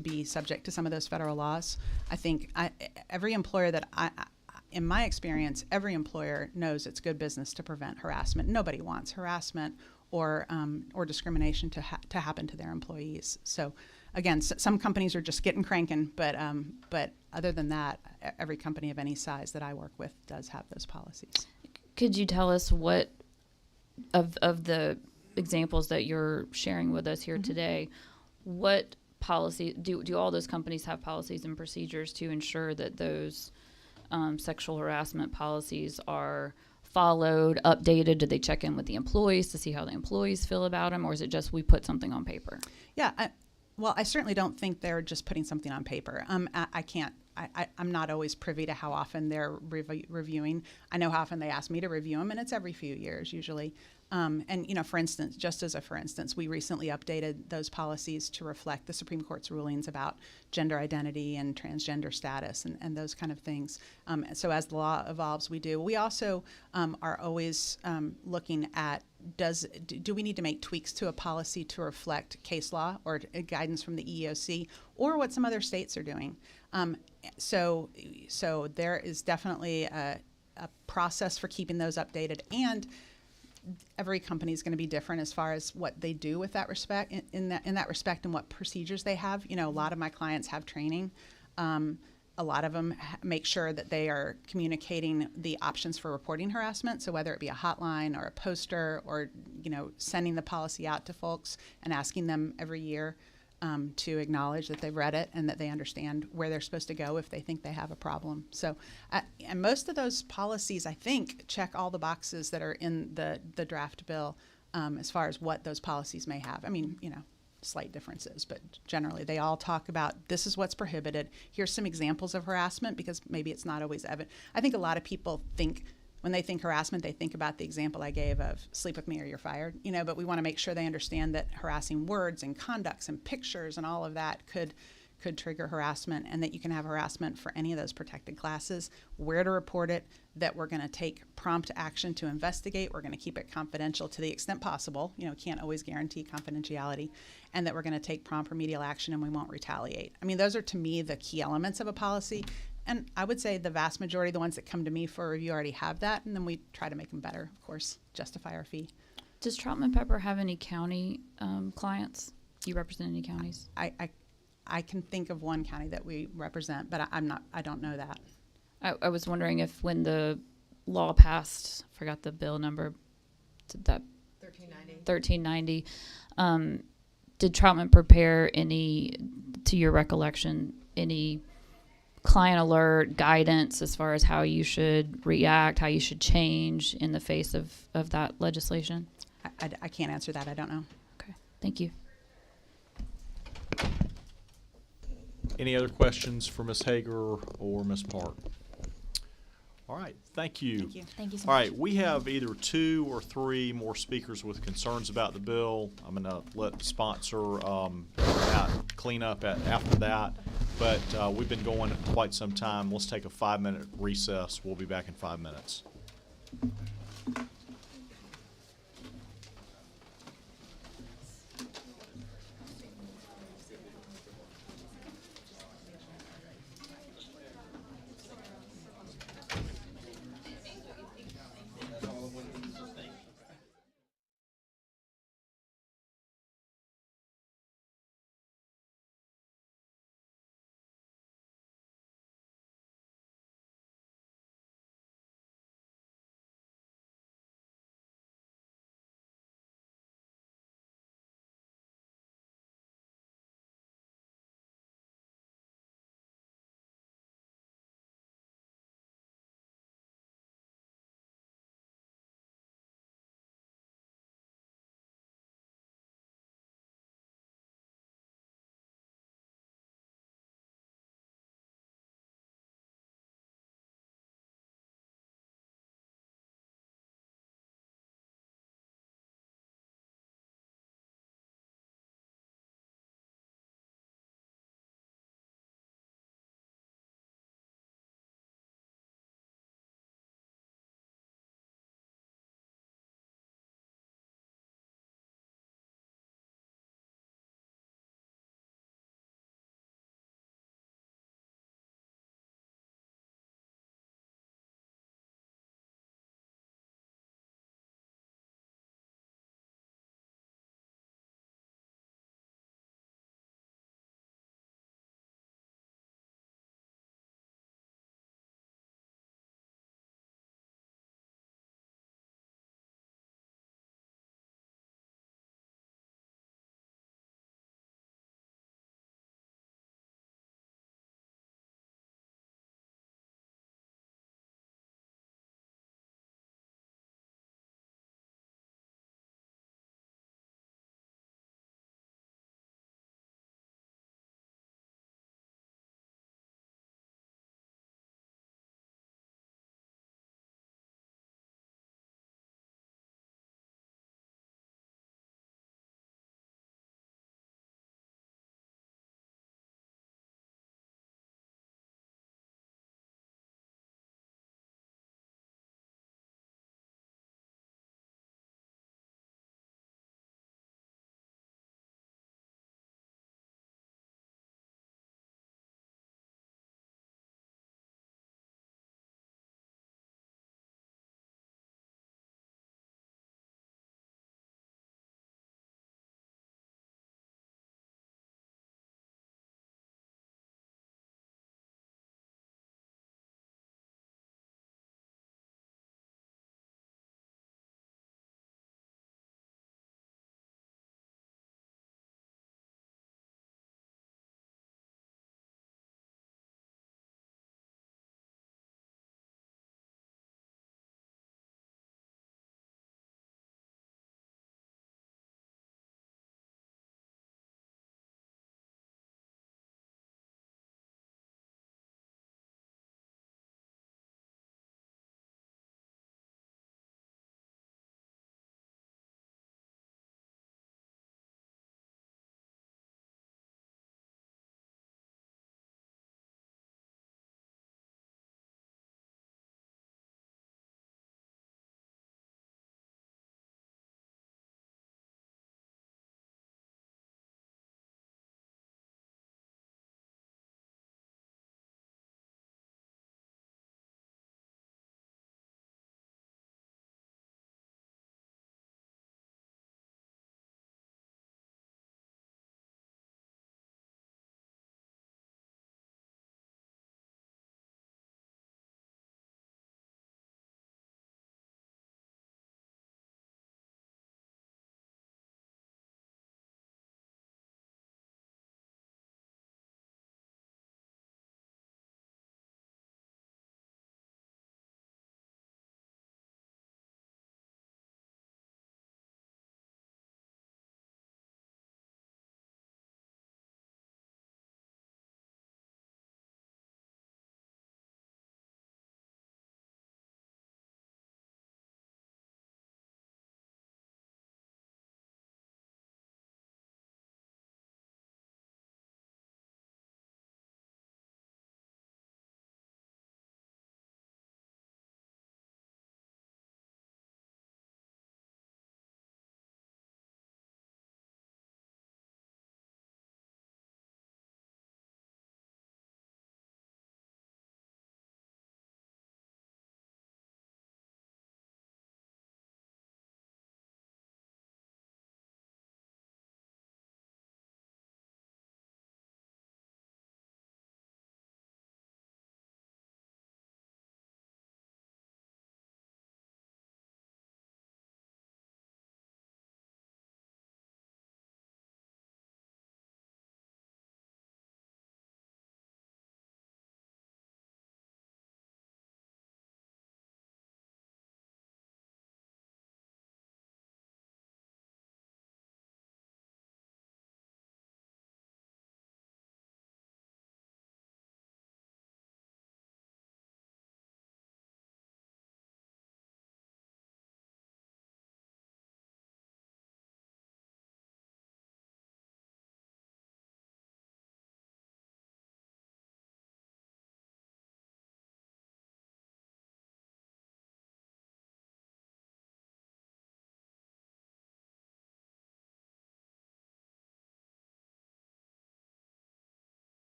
N: be subject to some of those federal laws. I think every employer in my experience, every employer knows it's good business to prevent harassment. Nobody wants harassment or discrimination to happen to their employees. So, again, some companies are just getting cranking, but other than that, every company of any size that I work with does have those policies.
O: Could you tell us what of the examples that you're sharing with us here today, what policy do all those companies have policies and procedures to ensure that those sexual harassment policies are followed, updated? Do they check in with the employees to see how the employees feel about them, or is it just we put something on paper?
N: Yeah, I certainly don't think they're just putting something on paper. I'm not always privy to how often they're reviewing. I know how often they ask me to review them, and it's every few years usually. For instance, for instance, we recently updated those policies to reflect the Supreme Court's rulings about gender identity and transgender status and those kind of things. So as the law evolves, we do. We also are always looking at do we need to make tweaks to a policy to reflect case law or guidance from the EEOC or what some other states are doing. So there is definitely a process for keeping those updated, and every company is going to be different as far as what they do with that respect, in that respect, and what procedures they have. A lot of my clients have training. A lot of them make sure that they are communicating the options for reporting harassment. So whether it be a hotline or a poster or sending the policy out to folks and asking them every year to acknowledge that they've read it and that they understand where they're supposed to go if they think they have a problem. So, and most of those policies, I think, check all the boxes that are in the draft bill as far as what those policies may have. I mean, you know, slight differences, but generally they all talk about this is what's prohibited. Here's some examples of harassment, because maybe it's not always evident. I think a lot of people think, when they think harassment, they think about the example I gave of sleep with me or you're fired, you know, but we want to make sure they understand that harassing words and conducts and pictures and all of that could trigger harassment, and that you can have harassment for any of those protected classes, where to report it, that we're going to take prompt action to investigate, we're going to keep it confidential to the extent possible, you know, can't always guarantee confidentiality, and that we're going to take prompt remedial action and we won't retaliate. I mean, those are to me the key elements of a policy. And I would say the vast majority of the ones that come to me for review already have that, and then we try to make them better, of course, justify our fee.
O: Does Troutman Pepper have any county clients? Do you represent any counties?
N: I can think of one county that we represent, but I don't know that.
O: I was wondering if when the law passed, I forgot the bill number, that 1390, did Troutman prepare any, to your recollection, any client alert guidance as far as how you should react, how you should change in the face of that legislation?
N: I can't answer that. I don't know.
O: Okay, thank you.
A: Any other questions for Ms. Hager or Ms. Park? All right, thank you.
N: Thank you.
M: Thank you so
A: All
M: much.
A: right, we have either 2 or 3 more speakers with concerns about the bill. I'm going to let the sponsor clean up after that. But we've been going quite some time. Let's take a 5-minute recess. We'll be back in 5 minutes.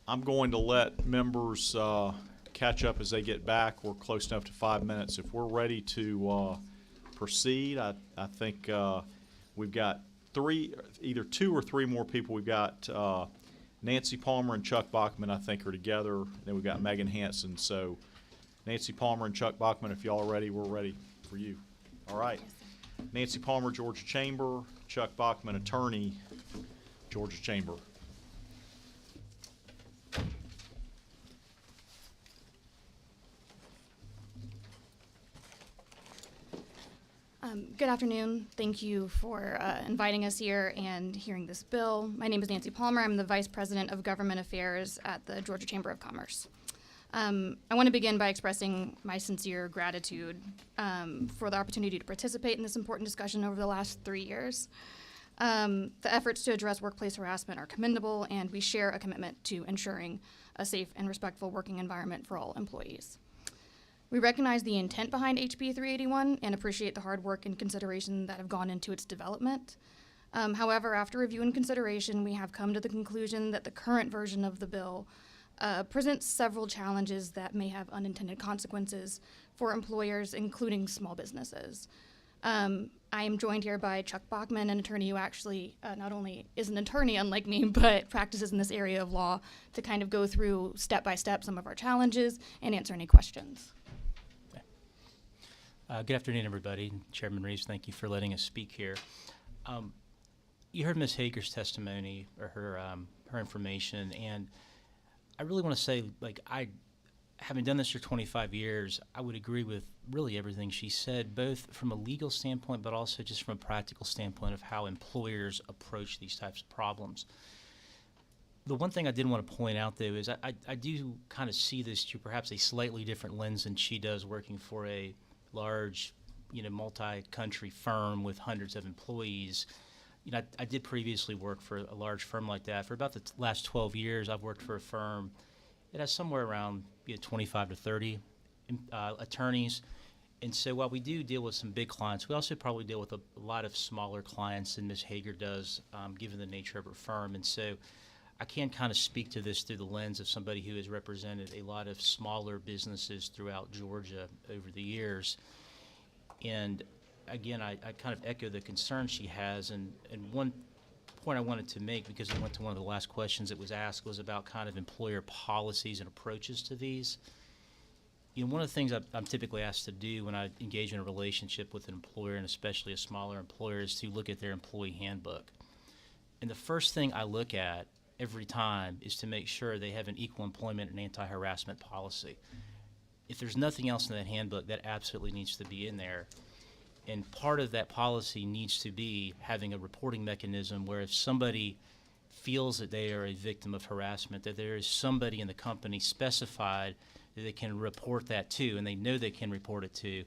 A: I'm going to let members catch up as they get back. We're close enough to 5 minutes. If we're ready to proceed, I think we've got either 2 or 3 more people. We've got Nancy Palmer and Chuck Bachman, I think, are together. Then we've got Megan Hanson. So Nancy Palmer and Chuck Bachman, if y'all are ready, we're ready for you. All right. Nancy Palmer, Georgia Chamber. Chuck Bachman, attorney, Georgia Chamber.
M: Good afternoon. Thank you for inviting us here and hearing this bill. My name is Nancy Palmer. I'm the Vice President of Government Affairs at the Georgia Chamber of Commerce. I want to begin by expressing my sincere gratitude for the opportunity to participate in this important discussion over the last 3 years. The efforts to address workplace harassment are commendable, and we share a commitment to ensuring a safe and respectful working environment for all employees. We recognize the intent behind HB 381 and appreciate the hard work and consideration that have gone into its development. However, after review and consideration, we have come to the conclusion that the current version of the bill presents several challenges that may have unintended consequences for employers, including small businesses. I am joined here by Chuck Bachman, an attorney who actually not only is an attorney, unlike me, but practices in this area of law, to kind of go through step by step some of our challenges and answer any questions.
P: Good afternoon, everybody. Chairman Reeves, thank you for letting us speak here. You heard Ms. Hager's testimony, or her information, and I really want to say, having done this for 25 years, I would agree with really everything she said, both from a legal standpoint, but also just from a practical standpoint of how employers approach these types of problems. The one thing I did want to point out, though, is I do kind of see this through perhaps a slightly different lens than she does, working for a large, multi-country firm with hundreds of employees. I did previously work for a large firm like that. For about the last 12 years, I've worked for a firm that has somewhere around 25 to 30 attorneys. And so while we do deal with some big clients, we also probably deal with a lot of smaller clients than Ms. Hager does, given the nature of her firm. And so I can kind of speak to this through the lens of somebody who has represented a lot of smaller businesses throughout Georgia over the years. And again, I kind of echo the concern she has. And one point I wanted to make, because it went to one of the last questions that was asked, was about kind of employer policies and approaches to these. One of the things I'm typically asked to do when I engage in a relationship with an employer, and especially a smaller employer, is to look at their employee handbook. And the first thing I look at every time is to make sure they have an equal employment and anti-harassment policy. If there's nothing else in that handbook, that absolutely needs to be in there. And part of that policy needs to be having a reporting mechanism where if somebody feels that they are a victim of harassment, that there is somebody in the company specified that they can report that to, and they know they can report it to,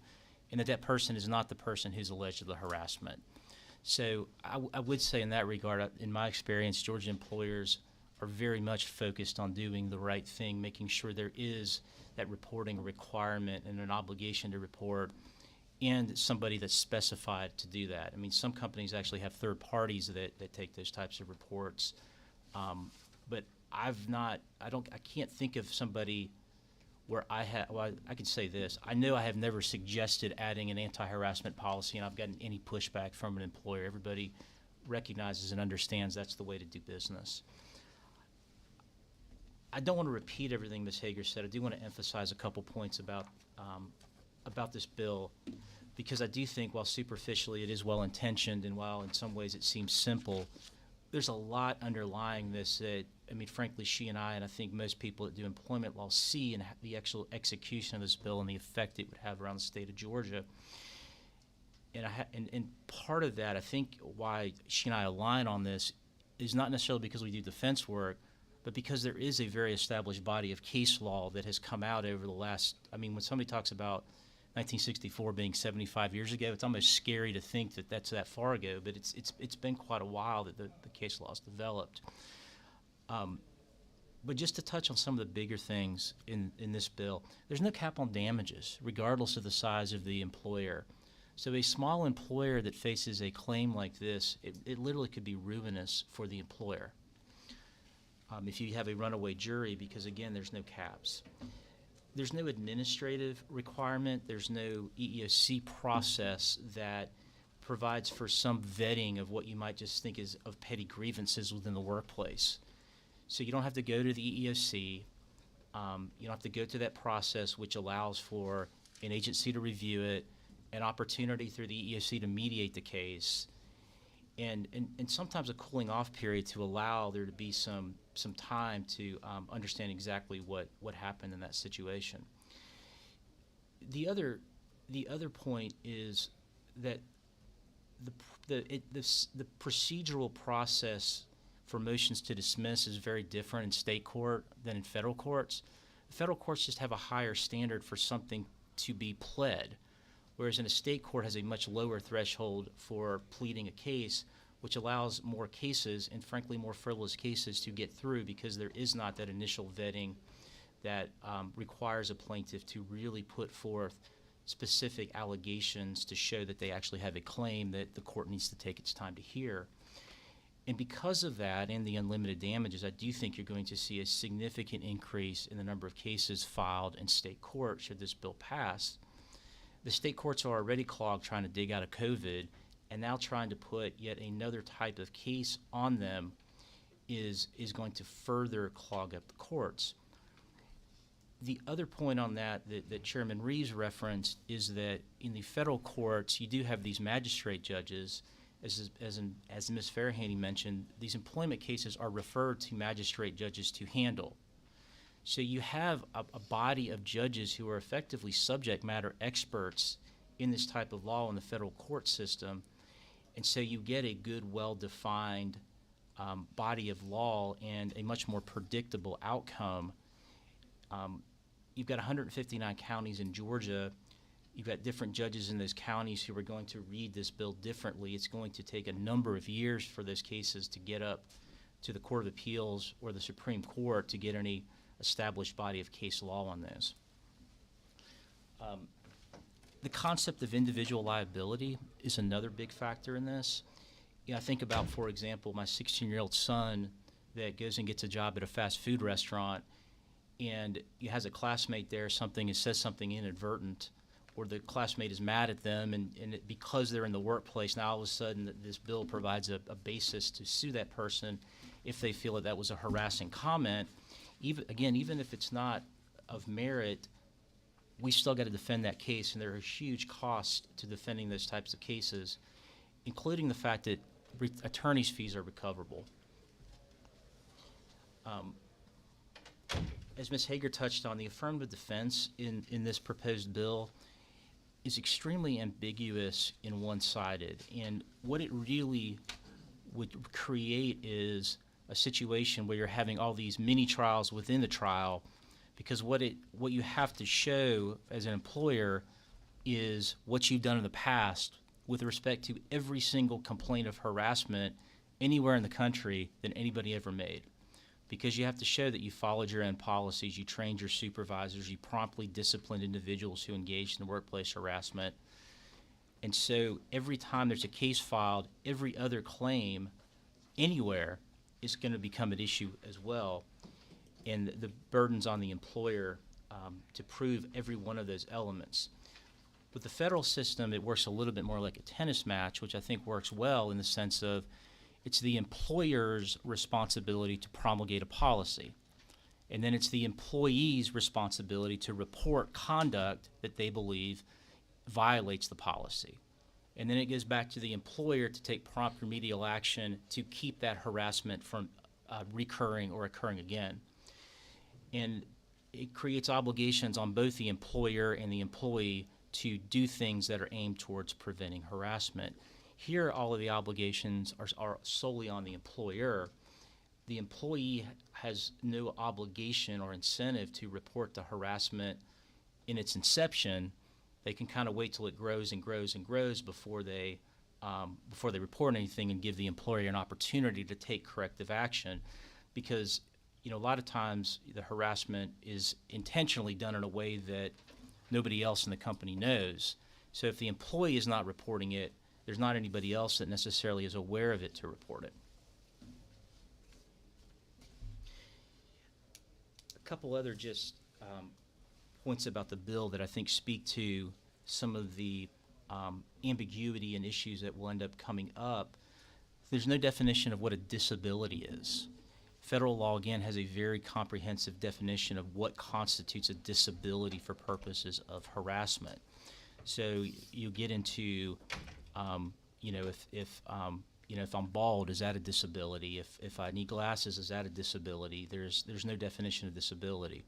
P: and that person is not the person who's alleged of the harassment. So I would say in that regard, in my experience, Georgia employers are very much focused on doing the right thing, making sure there is that reporting requirement and an obligation to report, and somebody that's specified to do that. I mean, some companies actually have third parties that take those types of reports. But I can't think of somebody where I can say this. I know I have never suggested adding an anti-harassment policy, and I've gotten any pushback from an employer. Everybody recognizes and understands that's the way to do business. I don't want to repeat everything Ms. Hager said. I do want to emphasize a couple points about this bill, because I do think while superficially it is well-intentioned, and while in some ways it seems simple, there's a lot underlying this that, frankly, she and I think most people that do employment law see in the actual execution of this bill and the effect it would have around the state of Georgia. And part of that, I think, why she and I align on this is not necessarily because we do defense work, but because there is a very established body of case law that has come out over the last, when somebody talks about 1964 being 75 years ago, it's almost scary to think that that's that far ago, but it's been quite a while that the case law has developed. But just to touch on some of the bigger things in this bill, there's no cap on damages, regardless of the size of the employer. So a small employer that faces a claim like this, it literally could be ruinous for the employer. if you have a runaway jury, because again, there's no caps. There's no administrative requirement. There's no EEOC process that provides for some vetting of what you might just think is of petty grievances within the workplace. So you don't have to go to the EEOC. You don't have to go through that process, which allows for an agency to review it, an opportunity through the EEOC to mediate the case, and sometimes a cooling off period to allow there to be some time to understand exactly what happened in that situation. The other point is that the procedural process for motions to dismiss is very different in state court than in federal courts. Federal courts just have a higher standard for something to be pled, whereas in a state court has a much lower threshold for pleading a case, which allows more cases, and frankly more frivolous cases, to get through because there is not that initial vetting that requires a plaintiff to really put forth specific allegations to show that they actually have a claim that the court needs to take its time to hear. And because of that and the unlimited damages, I do think you're going to see a significant increase in the number of cases filed in state court should this bill pass. The state courts are already clogged trying to dig out of COVID, and now trying to put yet another type of case on them is going to further clog up the courts. The other point on that Chairman Reeves referenced is that in the federal courts, you do have these magistrate judges. As Ms. Farahany mentioned, these employment cases are referred to magistrate judges to handle. So you have a body of judges who are effectively subject matter experts in this type of law in the federal court system, and so you get a good, well-defined body of law and a much more predictable outcome. You've got 159 counties in Georgia. You've got different judges in those counties who are going to read this bill differently. It's going to take a number of years for those cases to get up to the Court of Appeals or the Supreme Court to get any established body of case law on those. The concept of individual liability is another big factor in this. I think about, for example, my 16-year-old son that goes and gets a job at a fast food restaurant, and he has a classmate there, says something inadvertent, or the classmate is mad at them, and because they're in the workplace, now all of a sudden this bill provides a basis to sue that person if they feel that was a harassing comment. Even if it's not of merit, we still got to defend that case, and there are huge costs to defending those types of cases, including the fact that attorney's fees are recoverable. As Ms. Hager touched on, the affirmative defense in this proposed bill is extremely ambiguous and one-sided, and what it really would create is a situation where you're having all these mini trials within the trial, because what you have to show as an employer is what you've done in the past with respect to every single complaint of harassment anywhere in the country that anybody ever made. Because you have to show that you followed your own policies, you trained your supervisors, you promptly disciplined individuals who engaged in workplace harassment. And so every time there's a case filed, every other claim anywhere is going to become an issue as well. And the burden's on the employer to prove every one of those elements. With the federal system, it works a little bit more like a tennis match, which I think works well in the sense of it's the employer's responsibility to promulgate a policy. And then it's the employee's responsibility to report conduct that they believe violates the policy. And then it goes back to the employer to take prompt remedial action to keep that harassment from recurring or occurring again. And it creates obligations on both the employer and the employee to do things that are aimed towards preventing harassment. Here, all of the obligations are solely on the employer. The employee has no obligation or incentive to report the harassment in its inception. They can kind of wait till it grows and grows and grows before they report anything and give the employer an opportunity to take corrective action, because a lot of times the harassment is intentionally done in a way that nobody else in the company knows. So if the employee is not reporting it, there's not anybody else that necessarily is aware of it to report it. couple other just points about the bill that I think speak to some of the ambiguity and issues that will end up coming up. There's no definition of what a disability is. Federal law, again, has a very comprehensive definition of what constitutes a disability for purposes of harassment. So you get into, if I'm bald, is that a disability? If I need glasses, is that a disability? There's no definition of disability.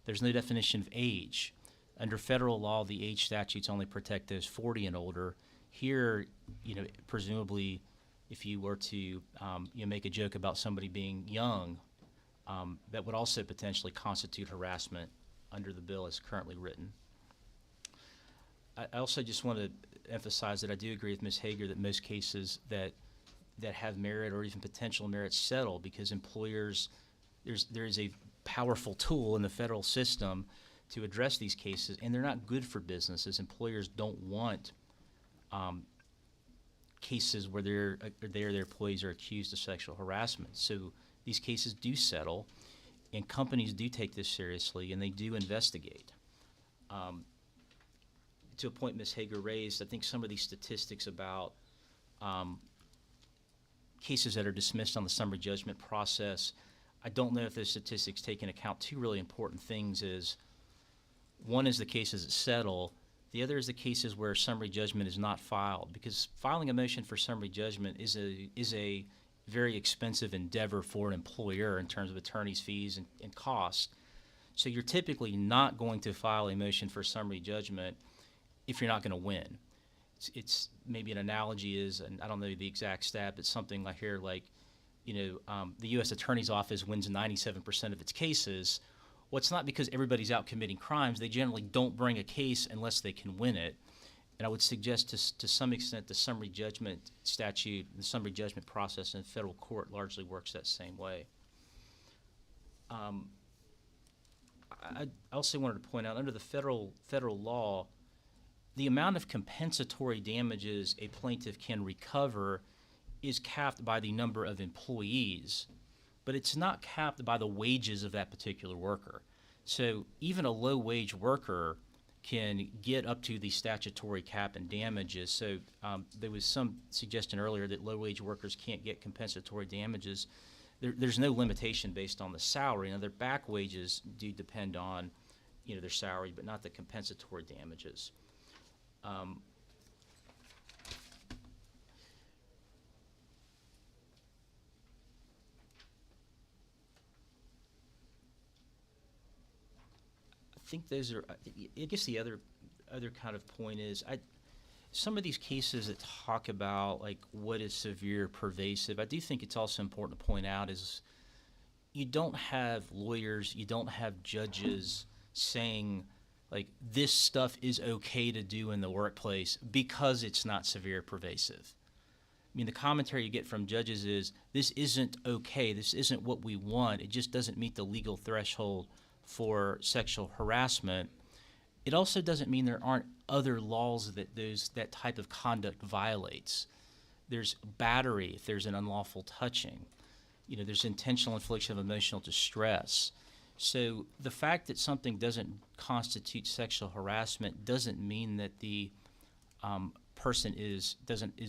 P: There's no definition of age. Under federal law, the age statutes only protect those 40 and older. Here, presumably, if you were to make a joke about somebody being young, that would also potentially constitute harassment under the bill as currently written. I also just want to emphasize that I do agree with Ms. Hager that most cases that have merit or even potential merit settle because employers, there is a powerful tool in the federal system to address these cases, and they're not good for businesses. Employers don't want cases where their employees are accused of sexual harassment. So these cases do settle, and companies do take this seriously, and they do investigate. To a point Ms. Hager raised, I think some of these statistics about cases that are dismissed on the summary judgment process, I don't know if those statistics take into account two really important things. One is the cases that settle. The other is the cases where summary judgment is not filed, because filing a motion for summary judgment is a very expensive endeavor for an employer in terms of attorney's fees and costs. So you're typically not going to file a motion for summary judgment if you're not going to win. It's maybe an analogy is, and I don't know the exact stat, but something like here, like, the U.S. Attorney's Office wins 97% of its cases. Well, it's not because everybody's out committing crimes. They generally don't bring a case unless they can win it. And I would suggest to some extent the summary judgment statute, the summary judgment process in federal court largely works that same way. I also wanted to point out, under the federal law, the amount of compensatory damages a plaintiff can recover is capped by the number of employees, but it's not capped by the wages of that particular worker. So even a low-wage worker can get up to the statutory cap and damages. So there was some suggestion earlier that low-wage workers can't get compensatory damages. There's no limitation based on the salary. Now, their back wages do depend on, their salary, but not the compensatory damages. I think those are, I guess the other kind of point is, some of these cases that talk about like what is severe, pervasive, I do think it's also important to point out is you don't have lawyers, you don't have judges saying like this stuff is okay to do in the workplace because it's not severe, pervasive. I mean, the commentary you get from judges is this isn't okay, this isn't what we want, it just doesn't meet the legal threshold for sexual harassment. It also doesn't mean there aren't other laws that type of conduct violates. There's battery if there's an unlawful touching. There's intentional infliction of emotional distress. So the fact that something doesn't constitute sexual harassment doesn't mean that the person is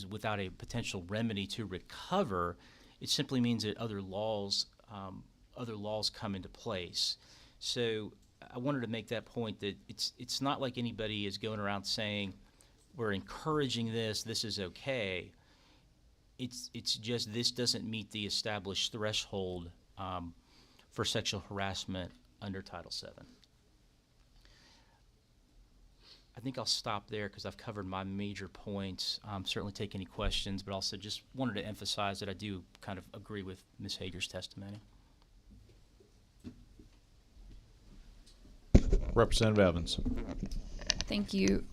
P: without a potential remedy to recover. It simply means that other laws come into place. So I wanted to make that point that it's not like anybody is going around saying we're encouraging this is okay. It's just this doesn't meet the established threshold for sexual harassment under Title VII. I think I'll stop there because I've covered my major points. Certainly take any questions, but also just wanted to emphasize that I do kind of agree with Ms. Hager's testimony.
A: Representative Evans.
O: Thank you.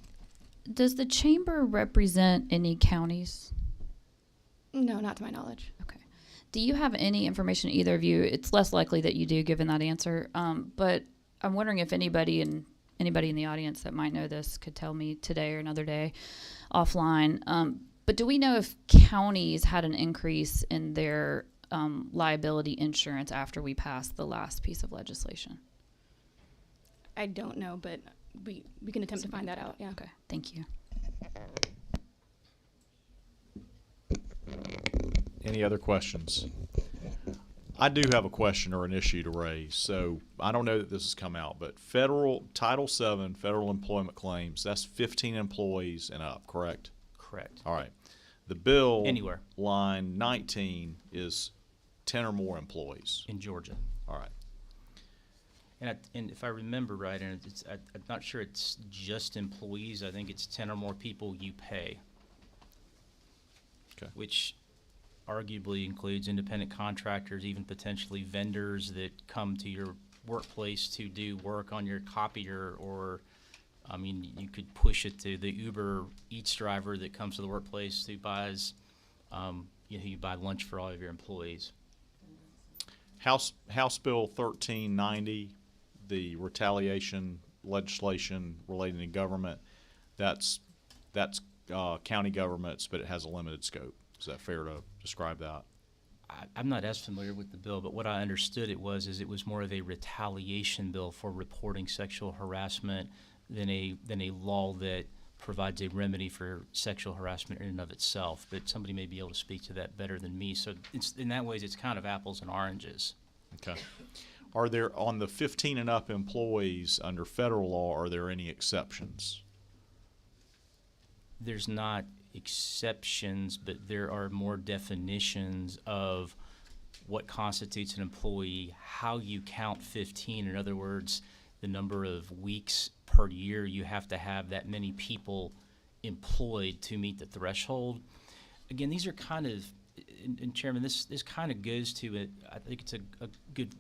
O: Does the chamber represent any counties?
Q: No, not to my knowledge.
O: Okay. Do you have any information, either of you? It's less likely that you do, given that answer. But I'm wondering if anybody in the audience that might know this could tell me today or another day offline. But do we know if counties had an increase in their liability insurance after we passed the last piece of legislation?
Q: I don't know, but we can attempt to find that out. Yeah.
O: Okay, thank you.
A: Any other questions? I do have a question or an issue to raise. So I don't know that this has come out, but federal Title VII, federal employment claims, that's 15 employees and up, correct?
P: Correct.
A: All right. The bill,
P: Anywhere.
A: line 19, is 10 or more employees.
P: In Georgia.
A: All right.
P: And if I remember right, and I'm not sure it's just employees, I think it's 10 or more people you pay.
A: Okay.
P: Which arguably includes independent contractors, even potentially vendors that come to your workplace to do work on your copier, or, I mean, you could push it to the Uber Eats driver that comes to the workplace who buys, you buy lunch for all of your employees.
A: House Bill 1390, the retaliation legislation relating to government, that's county governments, but it has a limited scope. Is that fair to describe that?
P: I'm not as familiar with the bill, but what I understood it was more of a retaliation bill for reporting sexual harassment than a law that provides a remedy for sexual harassment in and of itself. But somebody may be able to speak to that better than me. So it's, in that ways, it's kind of apples and oranges.
A: Okay. Are there, on the 15 and up employees under federal law, are there any exceptions?
P: There's not exceptions, but there are more definitions of what constitutes an employee, how you count 15. In other words, the number of weeks per year you have to have that many people employed to meet the threshold. Again, these are kind of, and Chairman, this kind of goes to it. I think it's a good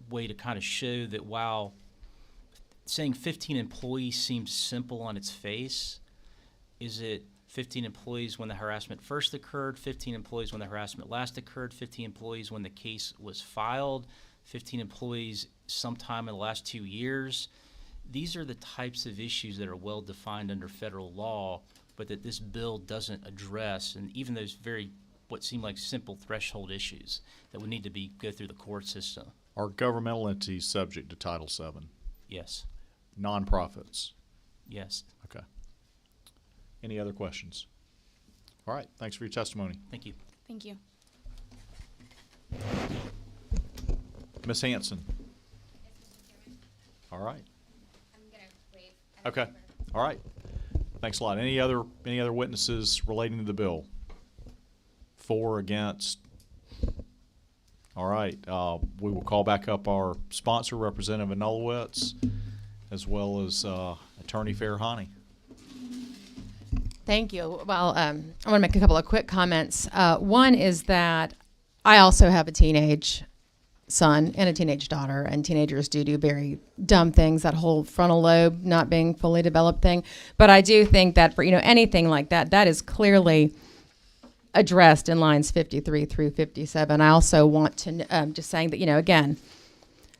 P: way to kind of show that while saying 15 employees seems simple on its face, is it 15 employees when the harassment first occurred, 15 employees when the harassment last occurred, 15 employees when the case was filed, 15 employees sometime in the last 2 years? These are the types of issues that are well defined under federal law, but that this bill doesn't address, and even those what seem like simple threshold issues that would need to go through the court system.
A: Are governmental entities subject to Title VII?
P: Yes.
A: Nonprofits?
P: Yes.
A: Okay. Any other questions? All right. Thanks for your testimony.
P: Thank you.
Q: Thank you.
A: Ms. Hanson. All right. Okay. All right. Thanks a lot. Any other witnesses relating to the bill? For, against? All right. We will call back up our sponsor, Representative Anulowitz, as well as Attorney Farahani.
F: Thank you. Well, I want to make a couple of quick comments. One is that I also have a teenage son and a teenage daughter, and teenagers do very dumb things, that whole frontal lobe not being fully developed thing. But I do think that for anything like that, that is clearly addressed in lines 53 through 57. I also want to just saying that, again,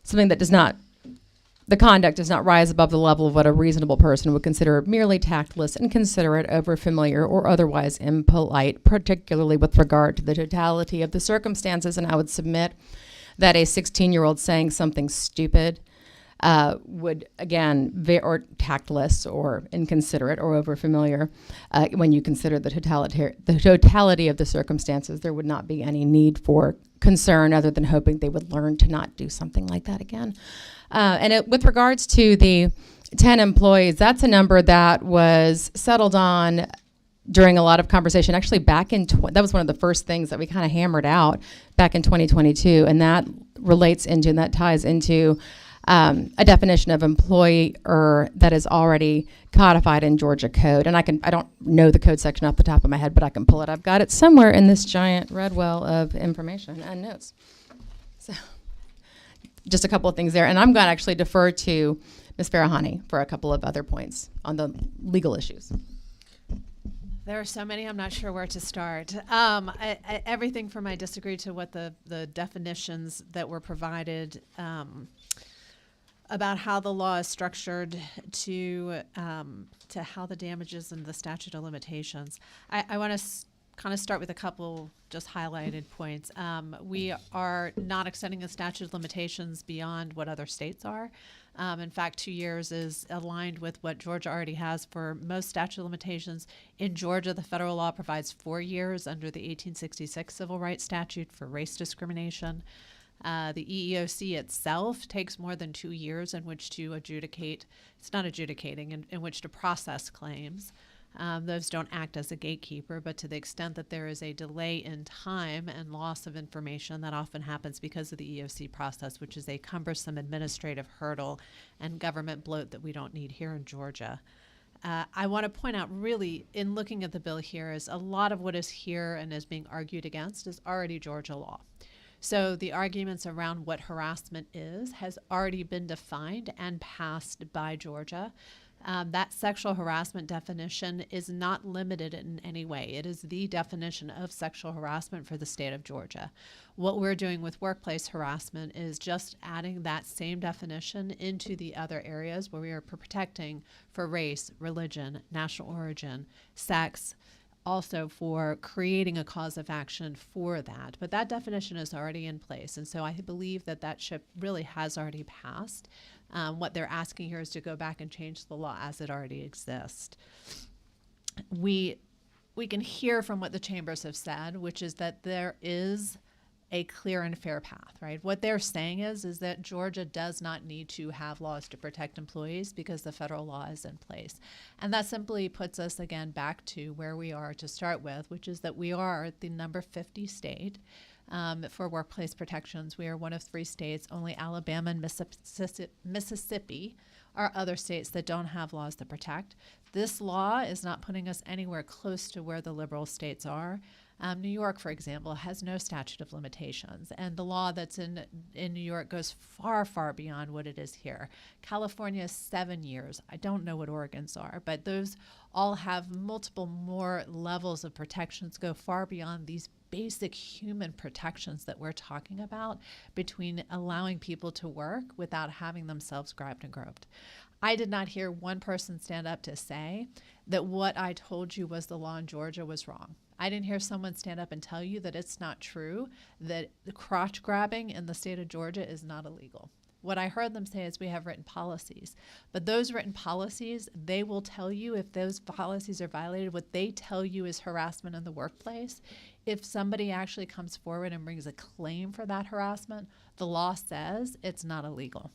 F: something that the conduct does not rise above the level of what a reasonable person would consider merely tactless, inconsiderate, overfamiliar, or otherwise impolite, particularly with regard to the totality of the circumstances. And I would submit that a 16-year-old saying something stupid would, again, or tactless or inconsiderate or overfamiliar, when you consider the totality of the circumstances, there would not be any need for concern other than hoping they would learn to not do something like that again. With regards to the 10 employees, that's a number that was settled on during a lot of conversation. Actually, back in that was one of the first things that we kind of hammered out back in 2022, and that relates into and that ties into a definition of employer that is already codified in Georgia code. And I don't know the code section off the top of my head, but I can pull it. I've got it somewhere in this giant red well of information and notes. So just a couple of things there. And I'm going to actually defer to Ms. Farahani for a couple of other points on the legal issues.
H: There are so many, I'm not sure where to start. Everything from I disagree to what the definitions that were provided about how the law is structured to how the damages and the statute of limitations. I want to kind of start with a couple just highlighted points. We are not extending the statute of limitations beyond what other states are. In fact, 2 years is aligned with what Georgia already has for most statute of limitations. In Georgia, the federal law provides 4 years under the 1866 Civil Rights Statute for race discrimination. The EEOC itself takes more than 2 years in which to adjudicate, it's not adjudicating, in which to process claims. Those don't act as a gatekeeper, but to the extent that there is a delay in time and loss of information, that often happens because of the EEOC process, which is a cumbersome administrative hurdle and government bloat that we don't need here in Georgia. I want to point out, really, in looking at the bill here, is a lot of what is here and is being argued against is already Georgia law. So the arguments around what harassment is has already been defined and passed by Georgia. That sexual harassment definition is not limited in any way. It is the definition of sexual harassment for the state of Georgia. What we're doing with workplace harassment is just adding that same definition into the other areas where we are protecting for race, religion, national origin, sex, also for creating a cause of action for that. But that definition is already in place. And so I believe that that ship really has already passed. What they're asking here is to go back and change the law as it already exists. We can hear from what the chambers have said, which is that there is a clear and fair path, right? What they're saying is that Georgia does not need to have laws to protect employees because the federal law is in place. And that simply puts us again back to where we are to start with, which is that we are the number 50 state for workplace protections. We are one of 3 states. Only Alabama and Mississippi are other states that don't have laws that protect. This law is not putting us anywhere close to where the liberal states are. New York, for example, has no statute of limitations, and the law that's in New York goes far, far beyond what it is here. California is 7 years. I don't know what Oregon's are, but those all have multiple more levels of protections, go far beyond these basic human protections that we're talking about between allowing people to work without having themselves grabbed and groped. I did not hear one person stand up to say that what I told you was the law in Georgia was wrong. I didn't hear someone stand up and tell you that it's not true, that the crotch grabbing in the state of Georgia is not illegal. What I heard them say is we have written policies, but those written policies, they will tell you if those policies are violated. What they tell you is harassment in the workplace. If somebody actually comes forward and brings a claim for that harassment, the law says it's not illegal.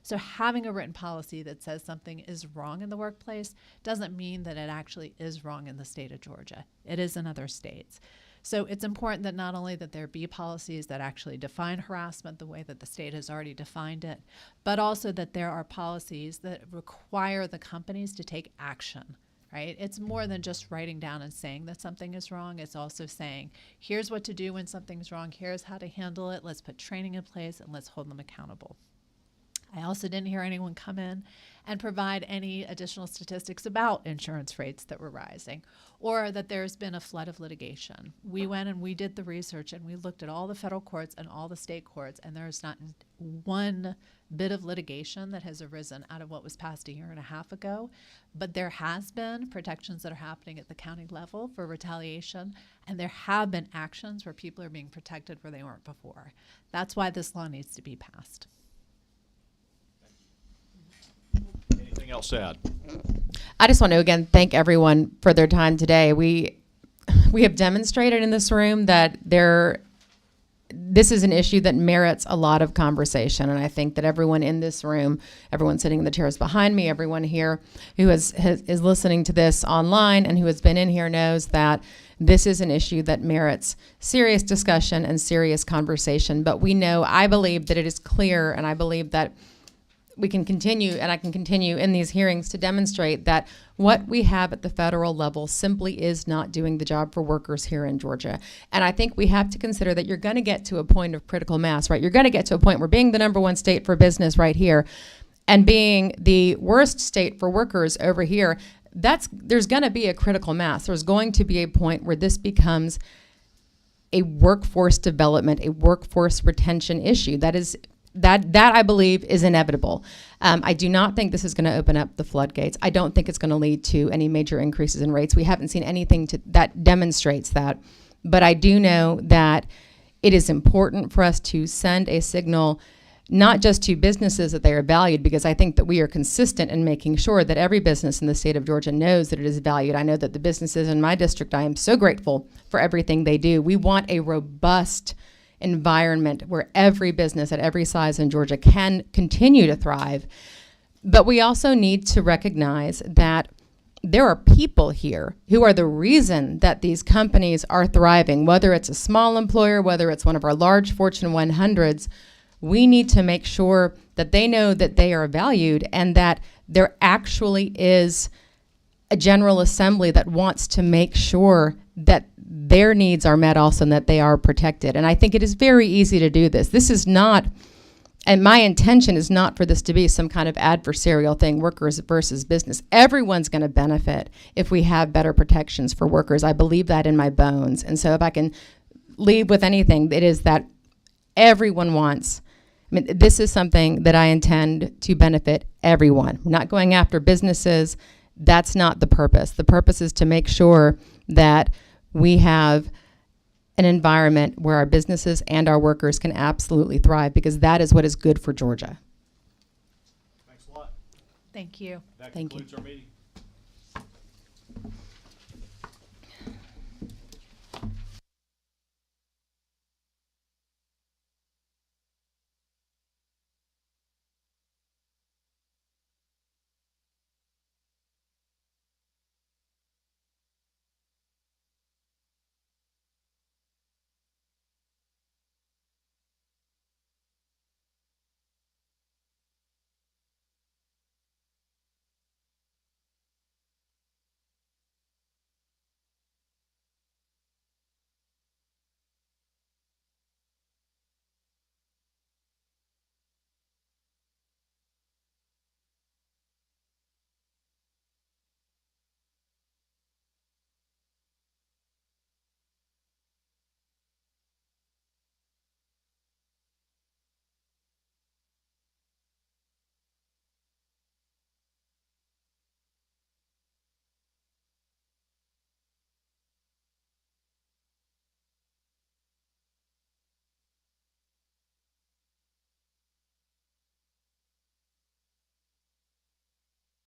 H: So having a written policy that says something is wrong in the workplace doesn't mean that it actually is wrong in the state of Georgia. It is in other states. So it's important that not only that there be policies that actually define harassment the way that the state has already defined it, but also that there are policies that require the companies to take action, right? It's more than just writing down and saying that something is wrong. It's also saying, here's what to do when something's wrong. Here's how to handle it. Let's put training in place and let's hold them accountable. I also didn't hear anyone come in and provide any additional statistics about insurance rates that were rising or that there's been a flood of litigation. We went and we did the research and we looked at all the federal courts and all the state courts, and there's not one bit of litigation that has arisen out of what was passed 1.5 years ago. But there has been protections that are happening at the county level for retaliation, and there have been actions where people are being protected where they weren't before. That's why this law needs to be passed.
A: Anything else to add?
F: I just want to again thank everyone for their time today. We have demonstrated in this room that this is an issue that merits a lot of conversation, and I think that everyone in this room, everyone sitting in the chairs behind me, everyone here who is listening to this online and who has been in here knows that this is an issue that merits serious discussion and serious conversation. But we know, I believe that it is clear, and I believe that we can continue, and I can continue in these hearings to demonstrate that what we have at the federal level simply is not doing the job for workers here in Georgia. And I think we have to consider that you're going to get to a point of critical mass, right? You're going to get to a point where being the #1 state for business right here and being the worst state for workers over here, there's going to be a critical mass. There's going to be a point where this becomes a workforce development, a workforce retention issue. That I believe is inevitable. I do not think this is going to open up the floodgates. I don't think it's going to lead to any major increases in rates. We haven't seen anything that demonstrates that. But I do know that it is important for us to send a signal not just to businesses that they are valued, because I think that we are consistent in making sure that every business in the state of Georgia knows that it is valued. I know that the businesses in my district, I am so grateful for everything they do. We want a robust environment where every business at every size in Georgia can continue to thrive. But we also need to recognize that there are people here who are the reason that these companies are thriving, whether it's a small employer, whether it's one of our large Fortune 100s. We need to make sure that they know that they are valued and that there actually is a General Assembly that wants to make sure that their needs are met also and that they are protected. And I think it is very easy to do this. This is not, and my intention is not for this to be some kind of adversarial thing, workers versus business. Everyone's going to benefit if we have better protections for workers. I believe that in my bones. And so if I can leave with anything, it is that everyone wants, I mean, this is something that I intend to benefit everyone. We're not going after businesses. That's not the purpose. The purpose is to make sure that we have an environment where our businesses and our workers can absolutely thrive, because that is what is good for Georgia.
A: Thanks a lot.
H: Thank you.
A: That
F: Thank you.
A: concludes our meeting.